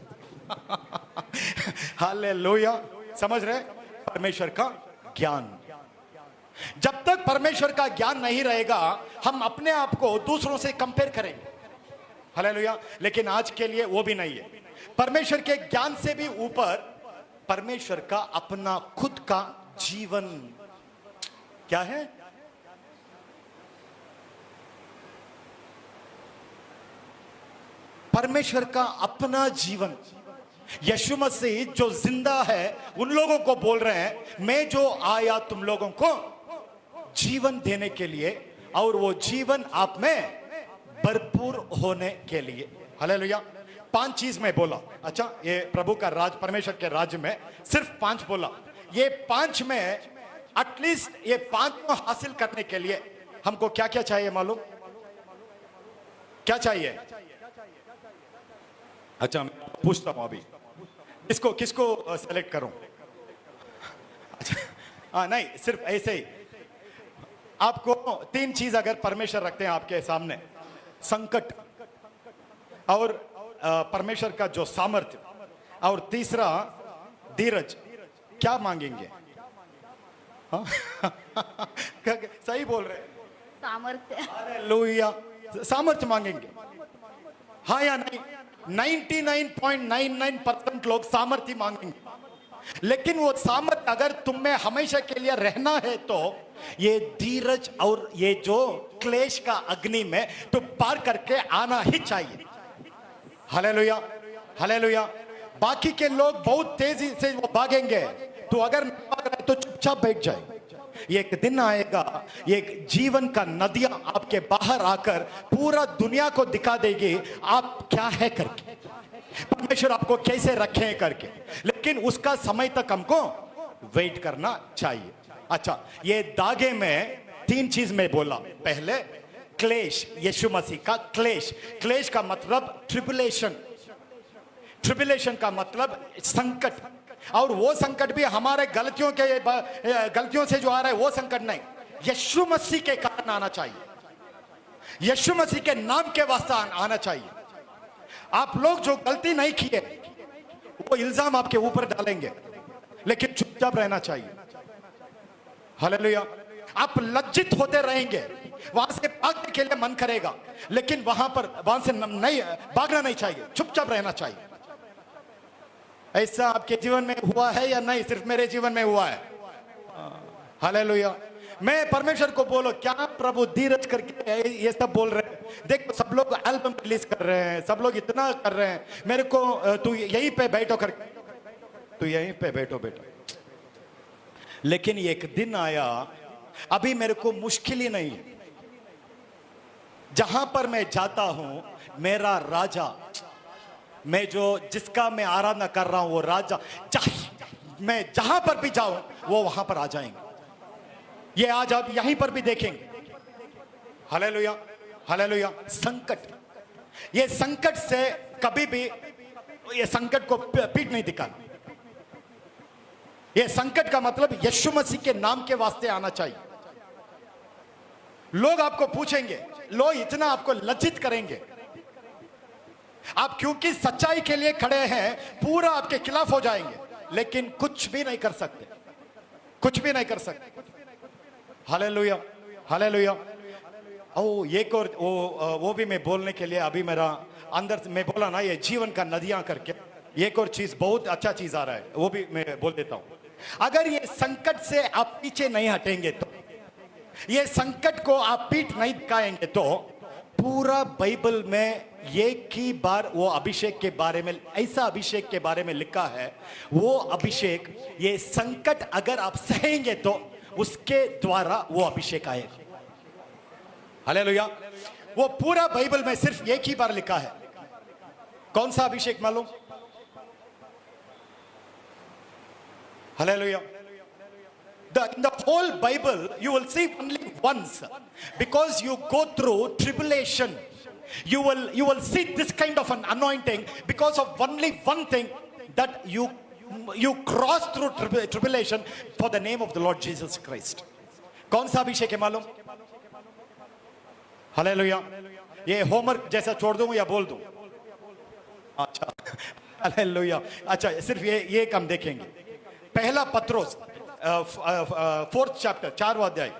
हालेलुया। समझ रहे? परमेश्वर का ज्ञान, जब तक परमेश्वर का ज्ञान नहीं रहेगा हम अपने आप को दूसरों से कंपेयर करेंगे। हालेलुया। लेकिन आज के लिए वो भी नहीं है। परमेश्वर के ज्ञान से भी ऊपर परमेश्वर का अपना खुद का जीवन क्या है? परमेश्वर का अपना जीवन। यीशु मसीह जो जिंदा है उन लोगों को बोल रहे हैं मैं जो आया तुम लोगों को जीवन देने के लिए, और वो जीवन आप में भरपूर होने के लिए। हालेलुया। 5 चीज में बोला। अच्छा, ये प्रभु का राज, परमेश्वर के राज्य में सिर्फ 5 बोला। ये 5 में एटलीस्ट ये 5 को हासिल करने के लिए हमको क्या क्या चाहिए मालूम? क्या चाहिए? अच्छा, मैं पूछता हूं अभी, किसको किसको सेलेक्ट करूं? अच्छा, नहीं, सिर्फ ऐसे ही आपको 3 चीज अगर परमेश्वर रखते हैं आपके सामने, संकट और परमेश्वर का जो सामर्थ्य, और तीसरा धीरज, क्या मांगेंगे? हाँ? सही बोल रहे? सामर्थ्य। हालेलुया। सामर्थ्य मांगेंगे, हाँ या नहीं? 99.99% लोग सामर्थ्य मांगेंगे, लेकिन वो सामर्थ्य अगर तुम में हमेशा के लिए रहना है तो ये धीरज और ये जो क्लेश का अग्नि में तो पार करके आना ही चाहिए। Hallelujah, hallelujah. बाकी के लोग बहुत तेजी से वो भागेंगे, तो अगर नहीं भाग रहे तो चुपचाप बैठ जाए। एक दिन आएगा, एक जीवन का नदियां आपके बाहर आकर पूरा दुनिया को दिखा देगी आप क्या है करके, परमेश्वर आपको कैसे रखे हैं करके। लेकिन उसका समय तक हमको वेट करना चाहिए। अच्छा, ये दागे में 3 चीज में बोला। पहले क्लेश, यीशु मसीह का क्लेश। क्लेश का मतलब ट्रिबुलेशन, ट्रिबुलेशन का मतलब संकट, और वो संकट भी हमारे गलतियों से जो आ रहा है वो संकट नहीं, यीशु मसीह के कारण आना चाहिए, यीशु मसीह के नाम के वास्ते आना चाहिए। आप लोग जो गलती नहीं किए वो इल्जाम आपके ऊपर डालेंगे, लेकिन चुपचाप रहना चाहिए। हालेलुया। आप लज्जित होते रहेंगे, वहां से भागने के लिए मन करेगा, लेकिन वहां से नहीं भागना नहीं चाहिए, चुपचाप रहना चाहिए। ऐसा आपके जीवन में हुआ है या नहीं? सिर्फ मेरे जीवन में हुआ है। हालेलुया। मैं परमेश्वर को बोलो, क्या प्रभु धीरज करके ये सब बोल रहे हैं? देखो सब लोग एल्बम रिलीज कर रहे हैं, सब लोग इतना कर रहे हैं, मेरे को तू यहीं पे बैठो कर, तू यहीं पे बैठो बेटा। लेकिन एक दिन आया, अभी मेरे को मुश्किल ही नहीं, जहां पर मैं जाता हूं मेरा राजा मैं जो जिसका मैं आराधना कर रहा हूं वो राजा मैं जहां पर भी जाऊं वो वहां पर आ जाएंगे। ये आज आप यहीं पर भी देखेंगे। Hallelujah, hallelujah. संकट, ये संकट से कभी भी ये संकट को पीठ नहीं दिखाना। ये संकट का मतलब यीशु मसीह के नाम के वास्ते आना चाहिए। लोग आपको पूछेंगे, लोग इतना आपको लज्जित करेंगे, आप क्योंकि सच्चाई के लिए खड़े हैं पूरा आपके खिलाफ हो जाएंगे, लेकिन कुछ भी नहीं कर सकते, कुछ भी नहीं कर सकते। Hallelujah, hallelujah. ओ एक और वो भी मैं बोलने के लिए अभी मेरा अंदर से मैं बोला ना, ये जीवन का नदियां करके एक और चीज बहुत अच्छा चीज आ रहा है, वो भी मैं बोल देता हूं। अगर ये संकट से आप पीछे नहीं हटेंगे तो, ये संकट को आप पीठ नहीं दिखाएंगे तो, पूरा बाइबल में एक ही बार वो अभिषेक के बारे में, ऐसा अभिषेक के बारे में लिखा है, वो अभिषेक, ये संकट अगर आप सहेंगे तो उसके द्वारा वो अभिषेक आएगा। हालेलुया। वो पूरा बाइबल में सिर्फ एक ही बार लिखा है। कौन सा अभिषेक मालूम? Hallelujah. In the whole Bible, you will see only once, because you go through tribulation. You will see this kind of an anointing because of only one thing, that you cross through tribulation for the name of the Lord Jesus Christ. कौन सा अभिषेक है मालूम? Hallelujah. ये homework जैसा छोड़ दूं या बोल दूं? अच्छा, हालेलुया। अच्छा, सिर्फ ये हम देखेंगे। पहला पत्रोस 4th चैप्टर 4वां अध्याय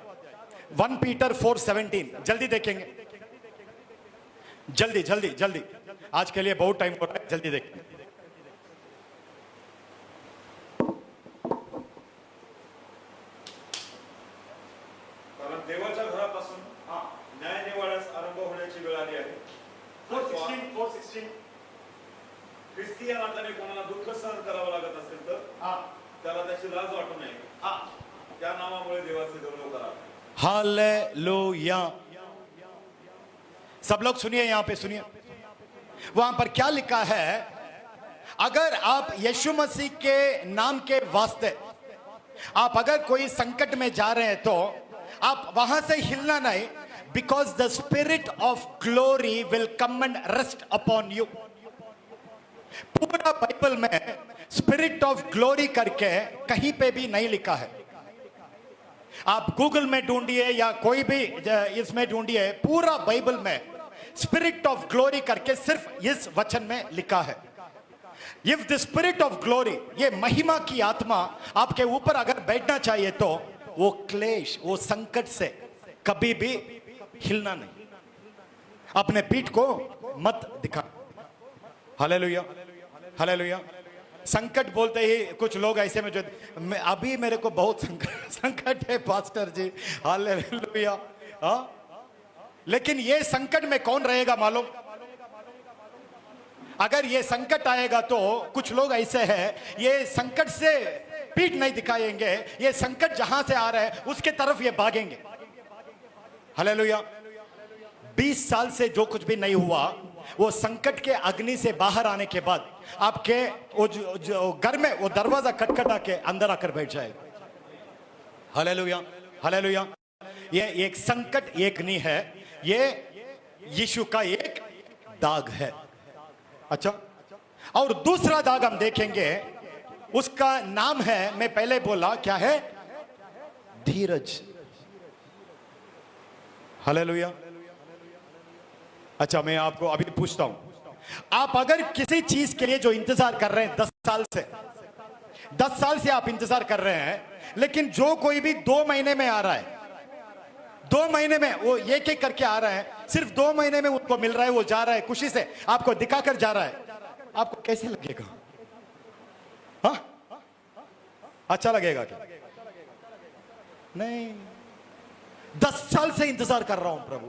1 पीटर 4:17 जल्दी देखेंगे, जल्दी जल्दी जल्दी, आज के लिए बहुत टाइम हो रहा है, जल्दी देखें। कारण देवाच्या घरापासून न्याय निवाड्यास आरंभ होण्याची वेळ आली आहे। 4:16 ख्रिस्ती या नात्याने कोणाला दुःख सहन करावं लागत असेल तर त्याला त्याची लाज वाटू नये, त्या नामामुळे देवाचे गौरव करा। हालेलुया। सब लोग सुनिए, यहां पे सुनिए, वहां पर क्या लिखा है? अगर आप यीशु मसीह के नाम के वास्ते आप अगर कोई संकट में जा रहे हैं तो आप वहां से हिलना नहीं, because the spirit of glory will come and rest upon you. पूरा बाइबल में स्पिरिट ऑफ ग्लोरी करके कहीं पे भी नहीं लिखा है। आप गूगल में ढूंढिए या कोई भी इसमें ढूंढिए, पूरा बाइबल में स्पिरिट ऑफ ग्लोरी करके सिर्फ इस वचन में लिखा है। If the spirit of glory, ये महिमा की आत्मा आपके ऊपर अगर बैठना चाहिए तो वो क्लेश, वो संकट से कभी भी हिलना नहीं, अपने पीठ को मत दिखा। Hallelujah, hallelujah. संकट बोलते ही कुछ लोग ऐसे में जो अभी मेरे को बहुत संकट है पास्टर जी, हालेलुया। लेकिन ये संकट में कौन रहेगा मालूम? अगर ये संकट आएगा तो कुछ लोग ऐसे हैं, ये संकट से पीठ नहीं दिखाएंगे, ये संकट जहां से आ रहा है उसके तरफ ये भागेंगे। हालेलुया। 20 साल से जो कुछ भी नहीं हुआ, वो संकट के अग्नि से बाहर आने के बाद आपके वो जो घर में वो दरवाजा खटखटा के अंदर आकर बैठ जाएगा। Hallelujah, hallelujah. ये एक संकट एक नहीं है, ये यीशु का एक दाग है। अच्छा, और दूसरा दाग हम देखेंगे, उसका नाम है, मैं पहले बोला क्या है? धीरज। हालेलुया। अच्छा, मैं आपको अभी पूछता हूं, आप अगर किसी चीज के लिए जो इंतजार कर रहे हैं 10 साल से आप इंतजार कर रहे हैं, लेकिन जो कोई भी 2 महीने में आ रहा है, 2 महीने में वो एक एक करके आ रहा है, सिर्फ 2 महीने में उनको मिल रहा है, वो जा रहा है खुशी से आपको दिखाकर जा रहा है, आपको कैसे लगेगा? हाँ, अच्छा लगेगा क्या? नहीं। 10 साल से इंतजार कर रहा हूं प्रभु,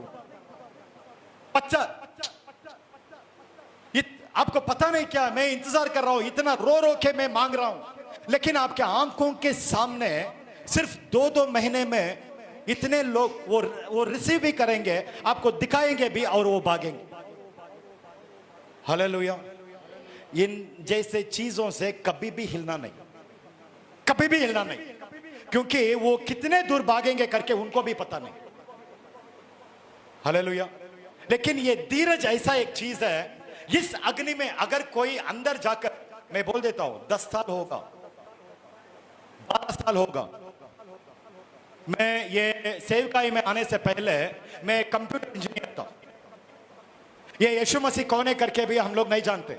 आपको पता नहीं क्या, मैं इंतजार कर रहा हूं, इतना रो रो के मैं मांग रहा हूं, लेकिन आपके आंखों के सामने सिर्फ 2-2 महीने में इतने लोग वो रिसीव भी करेंगे, आपको दिखाएंगे भी और वो भागेंगे। हालेलुया। इन जैसे चीजों से कभी भी हिलना नहीं, कभी भी हिलना नहीं, क्योंकि वो कितने दूर भागेंगे करके उनको भी पता नहीं। हालेलुया। लेकिन ये धीरज ऐसा एक चीज है, इस अग्नि में अगर कोई अंदर जाकर, मैं बोल देता हूं 10 साल होगा, 12 साल होगा, मैं ये सेवकाई में आने से पहले मैं कंप्यूटर इंजीनियर था। ये यीशु मसीह कौन है करके भी हम लोग नहीं जानते,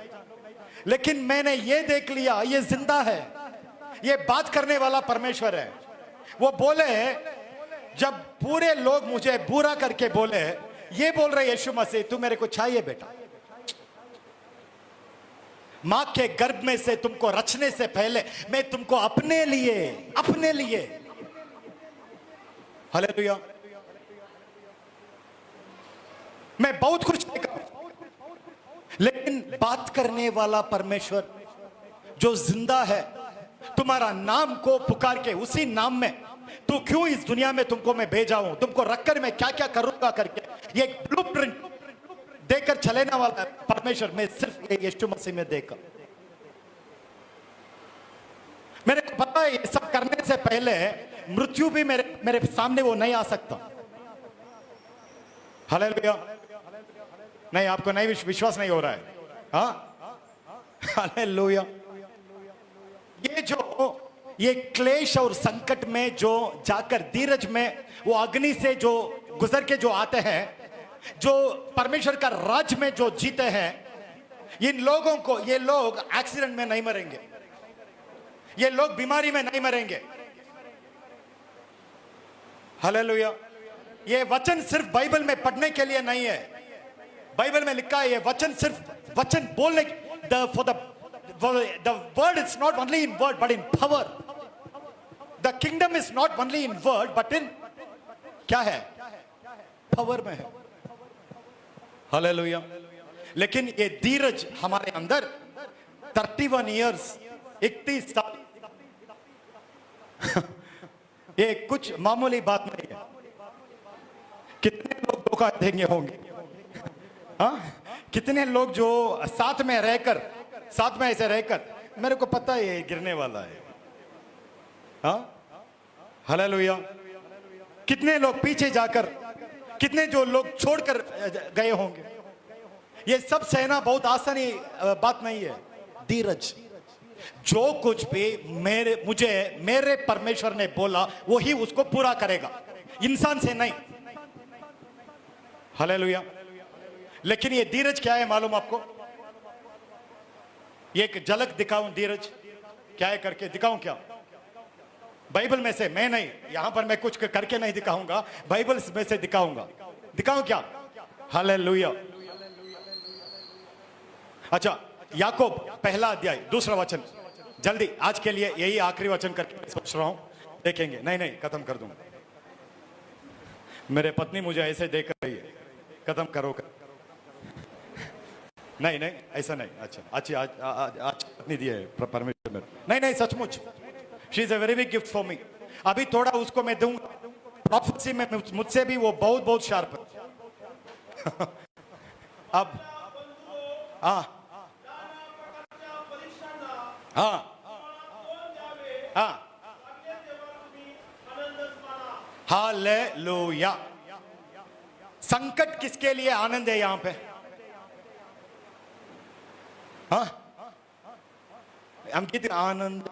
लेकिन मैंने ये देख लिया ये जिंदा है, ये बात करने वाला परमेश्वर है। वो बोले, जब पूरे लोग मुझे बुरा करके बोले, ये बोल रहे यीशु मसीह तू मेरे को चाहिए बेटा, मां के गर्भ में से तुमको रचने से पहले मैं तुमको अपने लिए। हालेलुया। मैं बहुत कुछ देखा, लेकिन बात करने वाला परमेश्वर जो जिंदा है, तुम्हारा नाम को पुकार के उसी नाम में तू क्यों इस दुनिया में तुमको मैं भेजा हूं, तुमको रखकर मैं क्या क्या करूंगा करके ये ब्लूप्रिंट देकर चलेने वाला परमेश्वर मैं सिर्फ ये यीशु मसीह में देखा। मेरे को पता है ये सब करने से पहले मृत्यु भी मेरे सामने वो नहीं आ सकता। हालेलुया। नहीं, आपको नहीं विश्वास नहीं हो रहा है? हाँ, हालेलुया। ये क्लेश और संकट में जो जाकर धीरज में वो अग्नि से जो गुजर के जो आते हैं, जो परमेश्वर का राज में जो जीते हैं, इन लोगों को, ये लोग एक्सीडेंट में नहीं मरेंगे, ये लोग बीमारी में नहीं मरेंगे। हालेलुया। ये वचन सिर्फ बाइबल में पढ़ने के लिए नहीं है, बाइबल में लिखा है ये वचन सिर्फ वचन बोलने, the word is not only in word but in power. The kingdom is not only in word but in क्या है? पावर में है। हालेलुया। लेकिन ये धीरज हमारे अंदर 31 इयर्स, 31 साल, ये कुछ मामूली बात नहीं है। कितने लोग धोखा देंगे होंगे, हाँ? कितने लोग जो साथ में ऐसे रहकर मेरे को पता है ये गिरने वाला है, हाँ? हालेलुया। कितने लोग पीछे जाकर, कितने जो लोग छोड़कर गए होंगे। ये सब सहना बहुत आसानी बात नहीं है। धीरज, जो कुछ भी मेरे परमेश्वर ने बोला वही उसको पूरा करेगा, इंसान से नहीं। हालेलुया। लेकिन ये धीरज क्या है मालूम आपको? ये एक झलक दिखाऊं धीरज क्या है करके दिखाऊं क्या? बाइबल में से, मैं नहीं, यहां पर मैं कुछ करके नहीं दिखाऊंगा, बाइबल में से दिखाऊंगा। दिखाऊं क्या? हालेलुया। अच्छा, याकूब पहला अध्याय 2 वचन, जल्दी आज के लिए यही आखिरी वचन करके सोच रहा हूं, देखेंगे। नहीं खत्म कर दूंगा। मेरे पत्नी मुझे ऐसे देख रही है, खत्म करो। नहीं ऐसा नहीं। अच्छा, आज पत्नी दी है परमेश्वर में। नहीं सचमुच, she is a very big gift for me. अभी थोड़ा उसको मैं दूंगा, प्रोफेसी में मुझसे भी वो बहुत शार्प है। अब हालेलुया। संकट किसके लिए आनंद है यहां पे? हाँ, हम कितने आनंद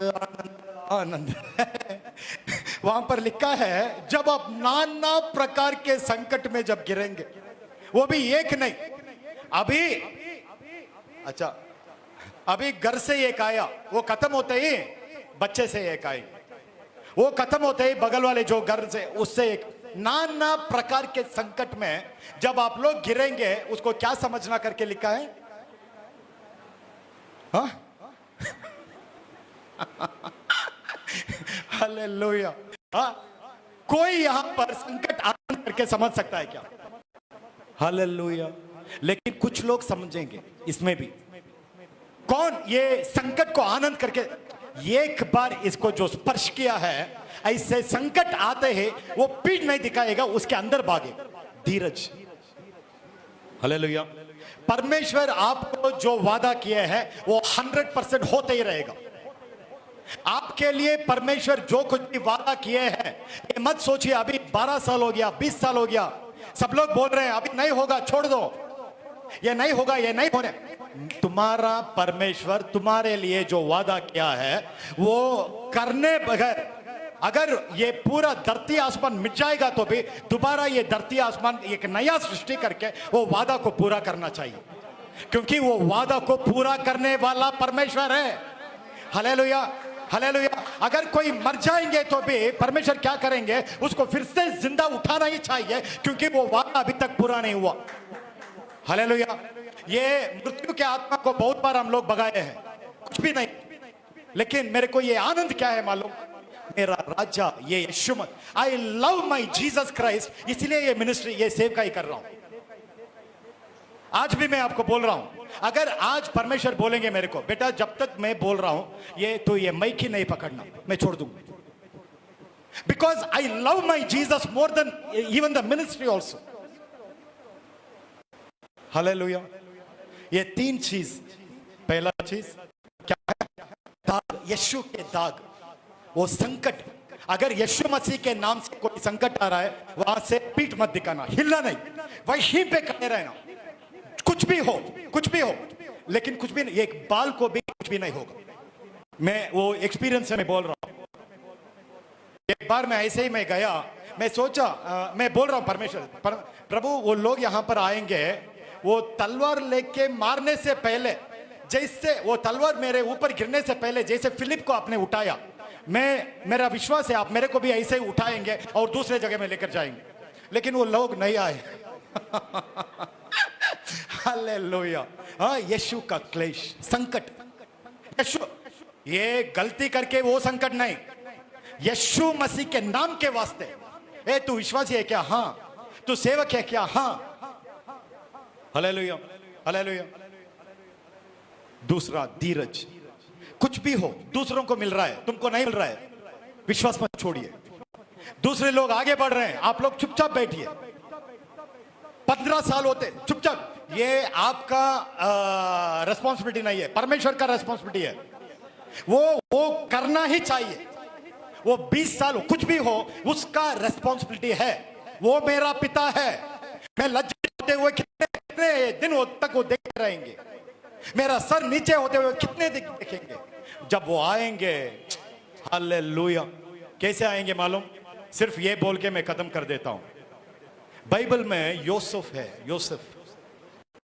वहां पर लिखा है, जब आप नाना प्रकार के संकट में जब गिरेंगे, वो भी एक नहीं, अभी घर से एक आया, वो खत्म होते ही बच्चे से एक आई, वो खत्म होते ही बगल वाले जो घर से उससे एक। नाना प्रकार के संकट में जब आप लोग गिरेंगे, उसको क्या समझना करके लिखा है? हाँ? हालेलुया। हाँ? कोई यहां पर संकट आनंद करके समझ सकता है क्या? हालेलुया। लेकिन कुछ लोग समझेंगे इसमें भी। कौन? ये संकट को आनंद करके, एक बार इसको जो स्पर्श किया है, ऐसे संकट आते हैं वो पीठ नहीं दिखाएगा, उसके अंदर भागे। धीरज। हालेलुया। परमेश्वर आपको जो वादा किए हैं वो 100% होते ही रहेगा। आपके लिए परमेश्वर जो कुछ भी वादा किए हैं, ये मत सोचिए अभी 12 साल हो गया, 20 साल हो गया, सब लोग बोल रहे हैं अभी नहीं होगा, छोड़ दो, ये नहीं होगा, ये नहीं होने। तुम्हारा परमेश्वर तुम्हारे लिए जो वादा किया है वो करने बगैर, अगर ये पूरा धरती आसमान मिट जाएगा तो भी दोबारा ये धरती आसमान एक नया सृष्टि करके वो वादा को पूरा करना चाहिए, क्योंकि वो वादा को पूरा करने वाला परमेश्वर है। Hallelujah, hallelujah. अगर कोई मर जाएंगे तो भी परमेश्वर क्या करेंगे, उसको फिर से जिंदा उठाना ही चाहिए, क्योंकि वो वादा अभी तक पूरा नहीं हुआ। हालेलुया। ये मृत्यु के आत्मा को बहुत बार हम लोग भगाए हैं, कुछ भी नहीं, लेकिन मेरे को ये आनंद क्या है मालूम, मेरा राजा ये Yeshu Masih, I love my Jesus Christ, इसलिए ये मिनिस्ट्री, ये सेवकाई कर रहा हूं। आज भी मैं आपको बोल रहा हूं, अगर आज परमेश्वर बोलेंगे मेरे को, बेटा जब तक मैं बोल रहा हूं ये तो ये माइक ही नहीं पकड़ना, मैं छोड़ दूंगा, because I love my Jesus more than even the ministry also. Hallelujah. ये तीन चीज, पहला चीज क्या है, दाग, यीशु के दाग, वो संकट, अगर यीशु मसीह के नाम से कोई संकट आ रहा है वहां से पीठ मत दिखाना, हिलना नहीं, वहीं पे खड़े रहना, कुछ भी हो, कुछ भी हो, लेकिन कुछ भी नहीं, एक बाल को भी कुछ भी नहीं होगा। मैं वो एक्सपीरियंस से मैं बोल रहा हूं। एक बार मैं ऐसे ही मैं गया, मैं सोचा मैं बोल रहा हूं परमेश्वर प्रभु वो लोग यहां पर आएंगे, वो तलवार लेके मारने से पहले, जैसे वो तलवार मेरे ऊपर गिरने से पहले जैसे फिलिप को आपने उठाया, मेरा विश्वास है आप मेरे को भी ऐसे ही उठाएंगे और दूसरे जगह में लेकर जाएंगे, लेकिन वो लोग नहीं आए। हालेलुया। हाँ, यीशु का क्लेश, संकट, यीशु, ये गलती करके वो संकट नहीं, यीशु मसीह के नाम के वास्ते। ए तू विश्वासी है क्या? हाँ। तू सेवक है क्या? हाँ। Hallelujah, hallelujah. दूसरा धीरज, कुछ भी हो दूसरों को मिल रहा है, तुमको नहीं मिल रहा है, विश्वास मत छोड़िए। दूसरे लोग आगे बढ़ रहे हैं, आप लोग चुपचाप बैठिए। 15 साल होते चुपचाप, ये आपका रिस्पॉन्सिबिलिटी नहीं है, परमेश्वर का रिस्पॉन्सिबिलिटी है, वो करना ही चाहिए। वो 20 साल कुछ भी हो उसका रिस्पॉन्सिबिलिटी है, वो मेरा पिता है। मैं लज्जित होते हुए कितने दिन तक वो देखते रहेंगे, मेरा सर नीचे होते हुए कितने दिन देखेंगे, जब वो आएंगे। हालेलुया। कैसे आएंगे मालूम? सिर्फ ये बोल के मैं खत्म कर देता हूं। बाइबल में यूसुफ है, यूसुफ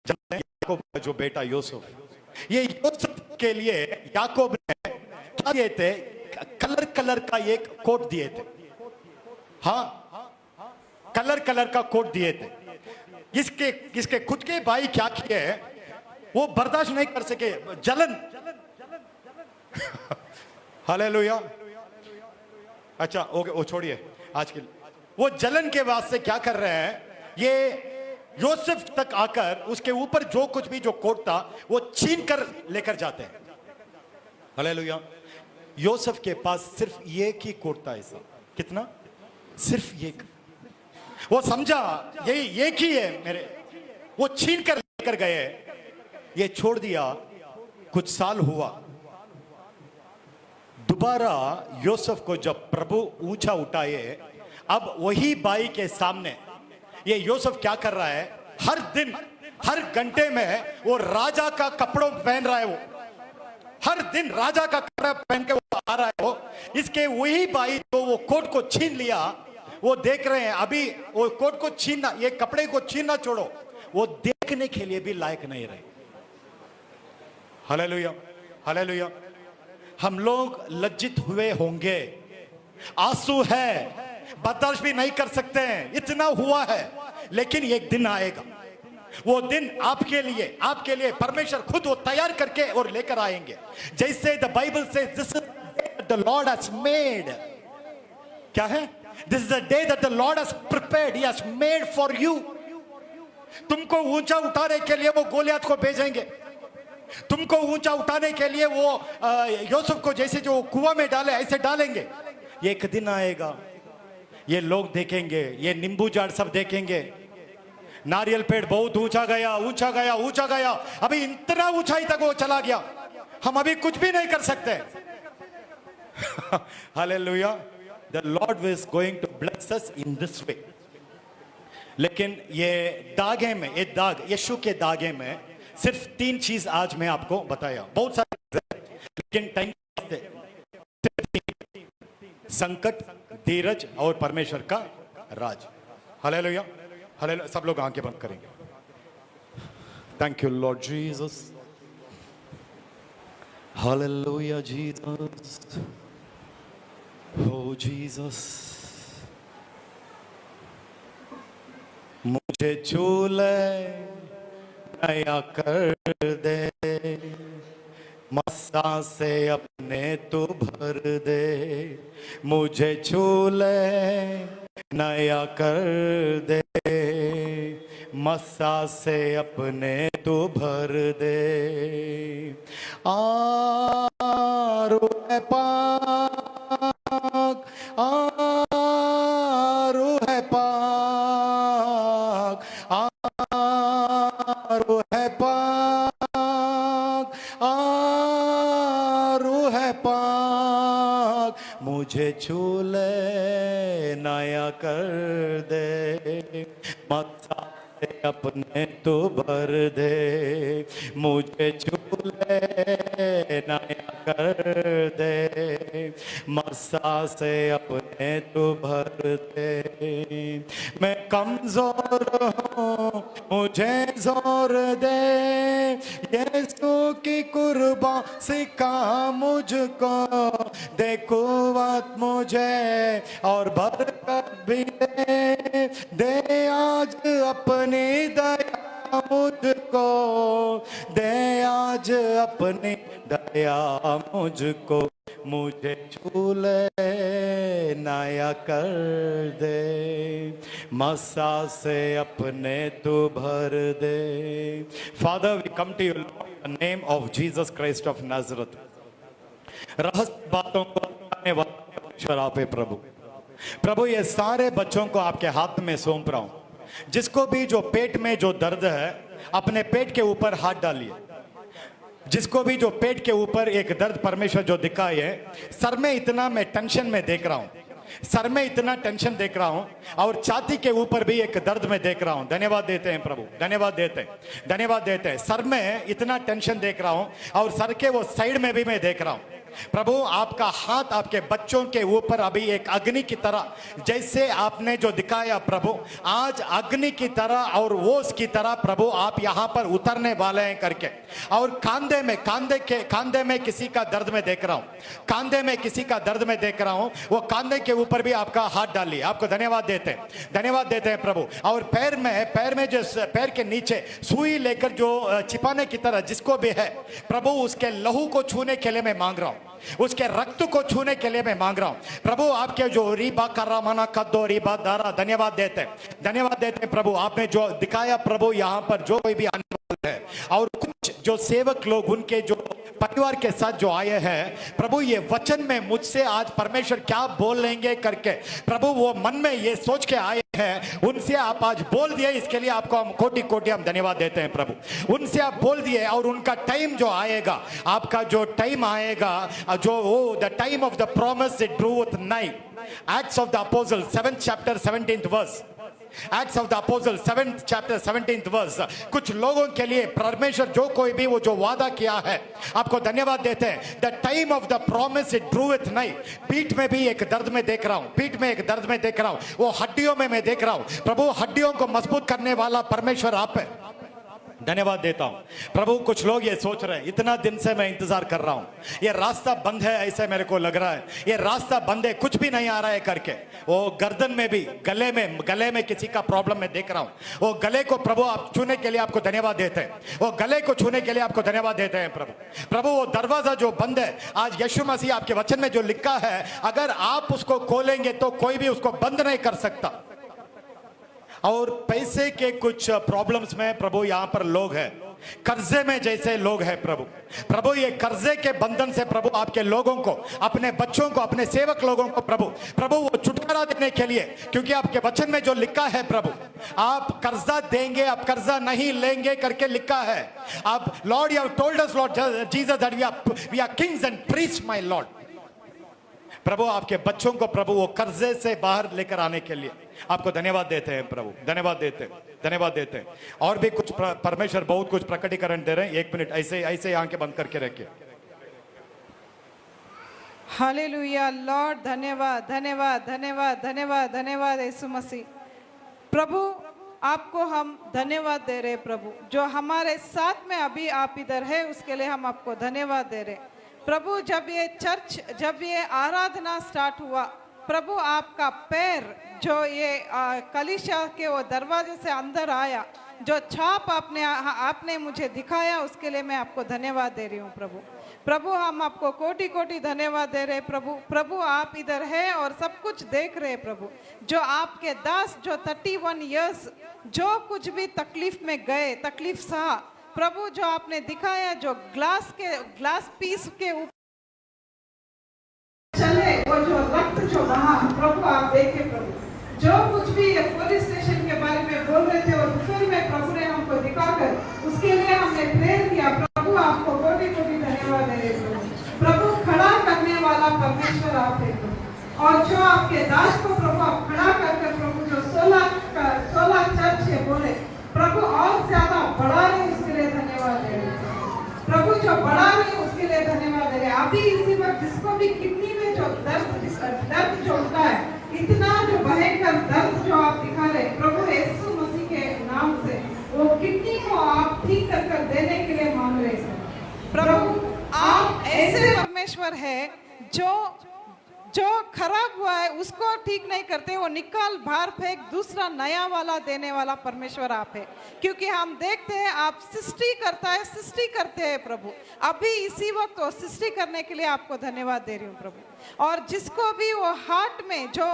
याकूब का जो बेटा यूसुफ, ये यूसुफ के लिए याकूब ने क्या दिए थे? कलर का एक कोट दिए थे। हाँ, कलर का कोट दिए थे। इसके खुद के भाई क्या किए, वो बर्दाश्त नहीं कर सके, जलन। हालेलुया। अच्छा ओके, वो छोड़िए आज के, वो जलन के वास्ते क्या कर रहे हैं, ये यूसुफ तक आकर उसके ऊपर जो कुछ भी जो कोट था वो छीन कर लेकर जाते हैं। हालेलुया। यूसुफ के पास सिर्फ एक ही कोट था ऐसा। कितना? सिर्फ एक। वो समझा यही एक ही है मेरे, वो छीन कर लेकर गए, ये छोड़ दिया। कुछ साल हुआ, दोबारा यूसुफ को जब प्रभु ऊंचा उठाए, अब वही भाई के सामने ये यूसुफ क्या कर रहा है, हर दिन हर घंटे में वो राजा का कपड़ों पहन रहा है, वो हर दिन राजा का कपड़ा पहन के वो आ रहा है। वो इसके वही भाई तो वो कोट को छीन लिया, वो देख रहे हैं अभी वो कोट को छीनना, ये कपड़े को छीनना छोड़ो, वो देखने के लिए भी लायक नहीं रहे। Hallelujah, hallelujah. हम लोग लज्जित हुए होंगे, आंसू है, बर्दाश्त भी नहीं कर सकते हैं, इतना हुआ है, लेकिन एक दिन आएगा, वो दिन आपके लिए परमेश्वर खुद वो तैयार करके और लेकर आएंगे। जैसे द बाइबल से this is the Lord has made, क्या है? This is the day that the Lord has prepared, he has made for you. तुमको ऊंचा उठाने के लिए वो गोलियत को भेजेंगे, तुमको ऊंचा उठाने के लिए वो यूसुफ को जैसे जो कुआं में डाले ऐसे डालेंगे। एक दिन आएगा, ये लोग देखेंगे, ये नींबू झाड़ सब देखेंगे, नारियल पेड़ बहुत ऊंचा गया, ऊंचा गया, ऊंचा गया, अभी इतना ऊंचाई तक वो चला गया, हम अभी कुछ भी नहीं कर सकते। Hallelujah, the Lord is going to bless us in this way. लेकिन ये दागे में, ये दाग, यीशु के दागे में सिर्फ 3 चीज आज मैं आपको बताया, बहुत सारे, लेकिन टाइम, संकट, धीरज और परमेश्वर का राज। Hallelujah, hallelujah. सब लोग आंखें बंद करेंगे। Thank you Lord Jesus, hallelujah Jesus, oh Jesus, मुझे छू ले, नया कर दे, मस्सा से अपने तू भर दे, मुझे छू ले, नया कर दे, मस्सा से अपने तू भर दे। आरू है पाक, आरू है पाक, आरू है पाक, आरू है पाक, मुझे छू ले, नया कर दे, मस्सा से अपने तो भर दे, मुझे छू ले, नया कर दे, मस्सा से अपने तो भर दे। मैं कमजोर हूँ, मुझे जोर दे, यीशु की कुर्बान सिखा मुझको, दे कुव्वत मुझे और बरकत भी दे आज अपनी दया मुझको, दे आज अपनी दया मुझको, मुझे छू ले, नया कर दे, मस्सा से अपने तू भर दे। Father, we come to you in the name of Jesus Christ of Nazareth. रहस्य बातों को बताने वाले परमेश्वर आप है प्रभु। प्रभु, ये सारे बच्चों को आपके हाथ में सौंप रहा हूं। जिसको भी जो पेट में जो दर्द है, अपने पेट के ऊपर हाथ डालिए। जिसको भी जो पेट के ऊपर एक दर्द परमेश्वर जो दिखाई है, सर में इतना मैं टेंशन में देख रहा हूं, सर में इतना टेंशन देख रहा हूं, और छाती के ऊपर भी एक दर्द में देख रहा हूं। धन्यवाद देते हैं प्रभु, धन्यवाद देते हैं, धन्यवाद देते हैं। सर में इतना टेंशन देख रहा हूं, और सर के वो साइड में भी मैं देख रहा हूं। प्रभु, आपका हाथ आपके बच्चों के ऊपर अभी एक अग्नि की तरह, जैसे आपने जो दिखाया प्रभु, आज अग्नि की तरह और ओस की तरह प्रभु आप यहां पर उतरने वाले हैं करके। और कांधे में, कांधे में किसी का दर्द में देख रहा हूं, कांधे में किसी का दर्द में देख रहा हूं, वो कांधे के ऊपर भी आपका हाथ डालिए। आपको धन्यवाद देते हैं, धन्यवाद देते हैं प्रभु। और पैर में जो पैर के नीचे सुई लेकर जो छिपाने की तरह जिसको भी है प्रभु, उसके लहू को छूने के लिए मैं मांग रहा हूं, उसके रक्त को छूने के लिए मैं मांग रहा हूं प्रभु। आपके जो रीबा करा मना कद्दो रीबा दारा, धन्यवाद देते हैं, धन्यवाद देते हैं प्रभु। आपने जो दिखाया प्रभु, यहां पर जो कोई भी आने वाला है, और कुछ जो सेवक लोग उनके जो परिवार के साथ जो आए हैं प्रभु, ये वचन में मुझसे आज परमेश्वर क्या बोल लेंगे करके प्रभु, वो मन में ये सोच के आए हैं, उनसे आप आज बोल दिए, इसके लिए आपको हम कोटि कोटि हम धन्यवाद देते हैं प्रभु। उनसे आप बोल दिए, और उनका टाइम जो आएगा, आपका जो टाइम आएगा, जो वो the time of the promise it drew nigh. Acts of the apostle 7th chapter 17th verse, acts of the apostle 7th chapter 17th verse। कुछ लोगों के लिए परमेश्वर जो कोई भी वो जो वादा किया है, आपको धन्यवाद देते हैं। The time of the promise it drew nigh. पीठ में भी एक दर्द में देख रहा हूं, पीठ में एक दर्द में देख रहा हूं, वो हड्डियों में मैं देख रहा हूं प्रभु, हड्डियों को मजबूत करने वाला परमेश्वर आप है। धन्यवाद देता हूं प्रभु। कुछ लोग ये सोच रहे हैं, इतना दिन से मैं इंतजार कर रहा हूं, ये रास्ता बंद है, ऐसे मेरे को लग रहा है, ये रास्ता बंद है, कुछ भी नहीं आ रहा है करके। वो गर्दन में भी, गले में किसी का प्रॉब्लम मैं देख रहा हूं, वो गले को प्रभु आप छूने के लिए आपको धन्यवाद देते हैं, वो गले को छूने के लिए आपको धन्यवाद देते हैं प्रभु। प्रभु, वो दरवाजा जो बंद है, आज यीशु मसीह आपके वचन में जो लिखा है, अगर आप उसको खोलेंगे तो कोई भी उसको बंद नहीं कर सकता। और पैसे के कुछ प्रॉब्लम्स में प्रभु यहाँ पर लोग हैं, कर्जे में जैसे लोग हैं प्रभु, प्रभु ये कर्जे के बंधन से प्रभु आपके लोगों को, अपने बच्चों को, अपने सेवक लोगों को प्रभु वो छुटकारा देने के लिए, क्योंकि आपके वचन में जो लिखा है प्रभु, आप कर्जा देंगे, आप कर्जा नहीं लेंगे करके लिखा है। आप Lord, you have told us Lord Jesus that we are kings and priest my Lord. प्रभु आपके बच्चों को प्रभु वो कर्जे से बाहर लेकर आने के लिए आपको धन्यवाद देते हैं प्रभु, धन्यवाद देते हैं, धन्यवाद देते हैं। और भी कुछ परमेश्वर बहुत कुछ प्रकटीकरण दे रहे हैं। 1 मिनट ऐसे ऐसे आंखें बंद करके रखिए। हालेलुया लॉर्ड, धन्यवाद धन्यवाद धन्यवाद धन्यवाद धन्यवाद यीशु मसीह। प्रभु आपको हम धन्यवाद दे रहे प्रभु, जो हमारे साथ में अभी आप इधर है उसके लिए हम आपको धन्यवाद दे रहे प्रभु। जब ये आराधना स्टार्ट हुआ प्रभु, आपका पैर जो ये कलीसिया के वो दरवाजे से अंदर आया, जो छाप आपने मुझे दिखाया, उसके लिए मैं आपको धन्यवाद दे रही हूँ प्रभु। प्रभु हम आपको कोटि कोटि धन्यवाद दे रहे प्रभु। प्रभु आप इधर है और सब कुछ देख रहे प्रभु। जो आपके दास जो 31 इयर्स जो कुछ भी तकलीफ में गए, तकलीफ सहा प्रभु, जो आपने दिखाया, जो ग्लास पीस के ऊपर चले, वो जो रक्त जो बहा प्रभु आप देखे प्रभु। जो कुछ भी पुलिस स्टेशन के बारे में बोल रहे थे और फिर में प्रभु ने हमको दिखाकर उसके लिए हमने प्रेयर किया प्रभु। आपको कोटि कोटि धन्यवाद दे रहे प्रभु। खड़ा करने वाला परमेश्वर आप है प्रभु, और जो आपके दास को प्रभु आप खड़ा कर प्रभु, जो 16 चर्च है बोले प्रभु, और ज्यादा बढ़ा रहे उसके लिए धन्यवाद दे रहे प्रभु। जो बढ़ा रहे उसके लिए धन्यवाद दे रहे। अभी इसी वक्त जिसको भी किडनी में जो दर्द जो होता है, इतना जो भयंकर दर्द जो आप दिखा रहे प्रभु यीशु मसीह के नाम से, वो किडनी को आप ठीक कर देने के लिए मांग रहे प्रभु। आप ऐसे परमेश्वर है जो खराब हुआ है उसको ठीक नहीं करते, वो निकाल बाहर फेंक दूसरा नया वाला देने वाला परमेश्वर आप है। क्योंकि हम देखते हैं आप सृष्टि करते हैं प्रभु। अभी इसी वक्त वो सृष्टि करने के लिए आपको धन्यवाद दे रही हूँ प्रभु। और जिसको भी वो हार्ट में जो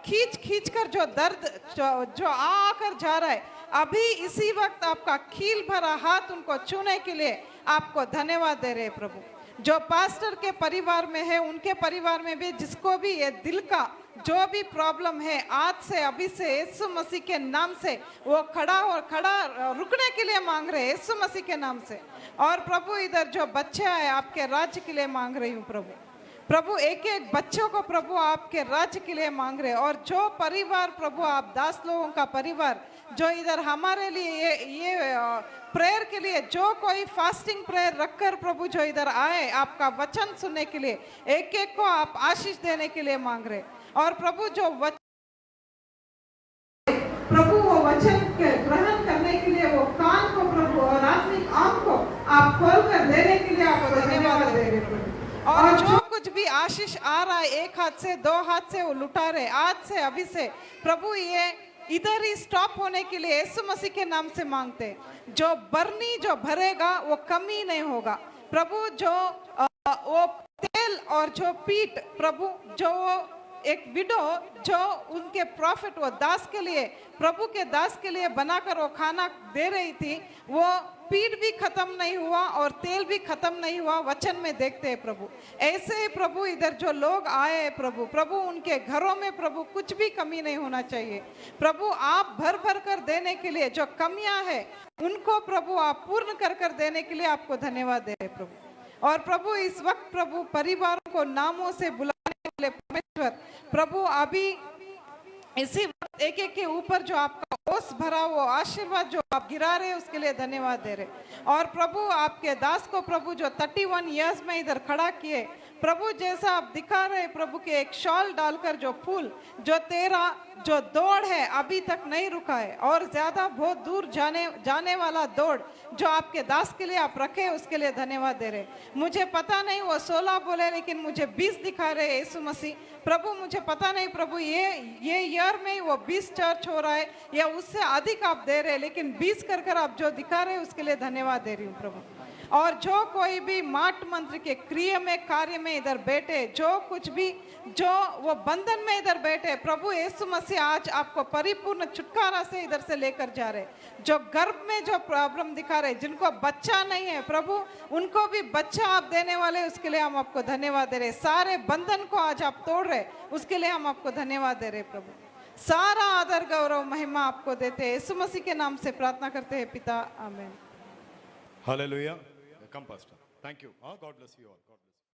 खींच कर जो दर्द जो आकर जा रहा है, अभी इसी वक्त आपका खील भरा हाथ उनको छूने के लिए आपको धन्यवाद दे रहे प्रभु। जो पास्टर के परिवार में है, उनके परिवार में भी जिसको भी ये दिल का जो भी प्रॉब्लम है, आज से अभी से यीशु मसीह के नाम से वो खड़ा रुकने के लिए मांग रहे यीशु मसीह के नाम से। और प्रभु इधर जो बच्चे आए आपके राज्य के लिए मांग रही हूँ प्रभु। एक एक बच्चों को प्रभु आपके राज्य के लिए मांग रहे। और जो परिवार प्रभु आप दास लोगों का परिवार जो इधर हमारे लिए ये प्रेयर के लिए, जो कोई फास्टिंग प्रेयर रखकर प्रभु जो इधर आए आपका वचन सुनने के लिए, एक एक को आप आशीष देने के लिए मांग रहे। और प्रभु जो प्रभु वो वचन के ग्रहण करने के लिए वो कान को प्रभु और आत्मिक आंख को आप खोल कर देने के लिए आपको धन्यवाद दे रहे प्रभु। और जो कुछ भी आशीष आ रहा है, एक हाथ से 2 हाथ से वो लुटा रहे, आज से अभी से प्रभु ये इधर ही स्टॉप होने के लिए यीशु मसीह के नाम से मांगते। जो बरनी जो भरेगा वो कमी नहीं होगा प्रभु। जो वो तेल और जो पीठ प्रभु, जो एक विडो जो उनके प्रॉफिट वो दास के लिए, प्रभु के दास के लिए बनाकर वो खाना दे रही थी, वो पीठ भी खत्म नहीं हुआ और तेल भी खत्म नहीं हुआ। वचन में देखते हैं प्रभु। ऐसे ही प्रभु इधर जो लोग आए प्रभु उनके घरों में प्रभु कुछ भी कमी नहीं होना चाहिए प्रभु। आप भर कर देने के लिए, जो कमियां है उनको प्रभु आप पूर्ण कर देने के लिए आपको धन्यवाद दे रहे प्रभु। और प्रभु इस वक्त प्रभु परिवारों को नामों से बुलाने वाले परमेश्वर प्रभु, अभी इसी वक्त एक एक के ऊपर जो आपका ओस भरा वो आशीर्वाद जो आप गिरा रहे उसके लिए धन्यवाद दे रहे। और प्रभु आपके दास को प्रभु जो 31 इयर्स में इधर खड़ा किए प्रभु, जैसा आप दिखा रहे प्रभु के एक शॉल डालकर जो फूल जो तेरा जो दौड़ है अभी तक नहीं रुका है, और ज्यादा बहुत दूर जाने वाला दौड़ जो आपके दास के लिए आप रखे उसके लिए धन्यवाद दे रहे। मुझे पता नहीं वो 16 बोले, लेकिन मुझे 20 दिखा रहे यीशु मसीह प्रभु। मुझे पता नहीं प्रभु ये ईयर में वो 20 चर्च हो रहा है या उससे अधिक आप दे रहे, लेकिन 20 कर आप जो दिखा रहे उसके लिए धन्यवाद दे रही हूँ प्रभु। और जो कोई भी माट मंत्र के क्रिया में कार्य में इधर बैठे, जो कुछ भी जो वो बंधन में इधर बैठे, प्रभु यीशु मसीह आज आपको परिपूर्ण छुटकारा से इधर से लेकर जा रहे। जो गर्भ में जो प्रॉब्लम दिखा रहे, जिनको बच्चा नहीं है प्रभु उनको भी बच्चा आप देने वाले, उसके लिए हम आपको धन्यवाद दे रहे। सारे बंधन को आज आप तोड़ रहे, उसके लिए हम आपको धन्यवाद दे रहे। प्रभु सारा आदर गौरव महिमा आपको देते हैं, यीशु मसीह के नाम से प्रार्थना करते हैं पिता, आमीन। Hallelujah. Come, Pastor. Thank you. God bless you all. God bless you.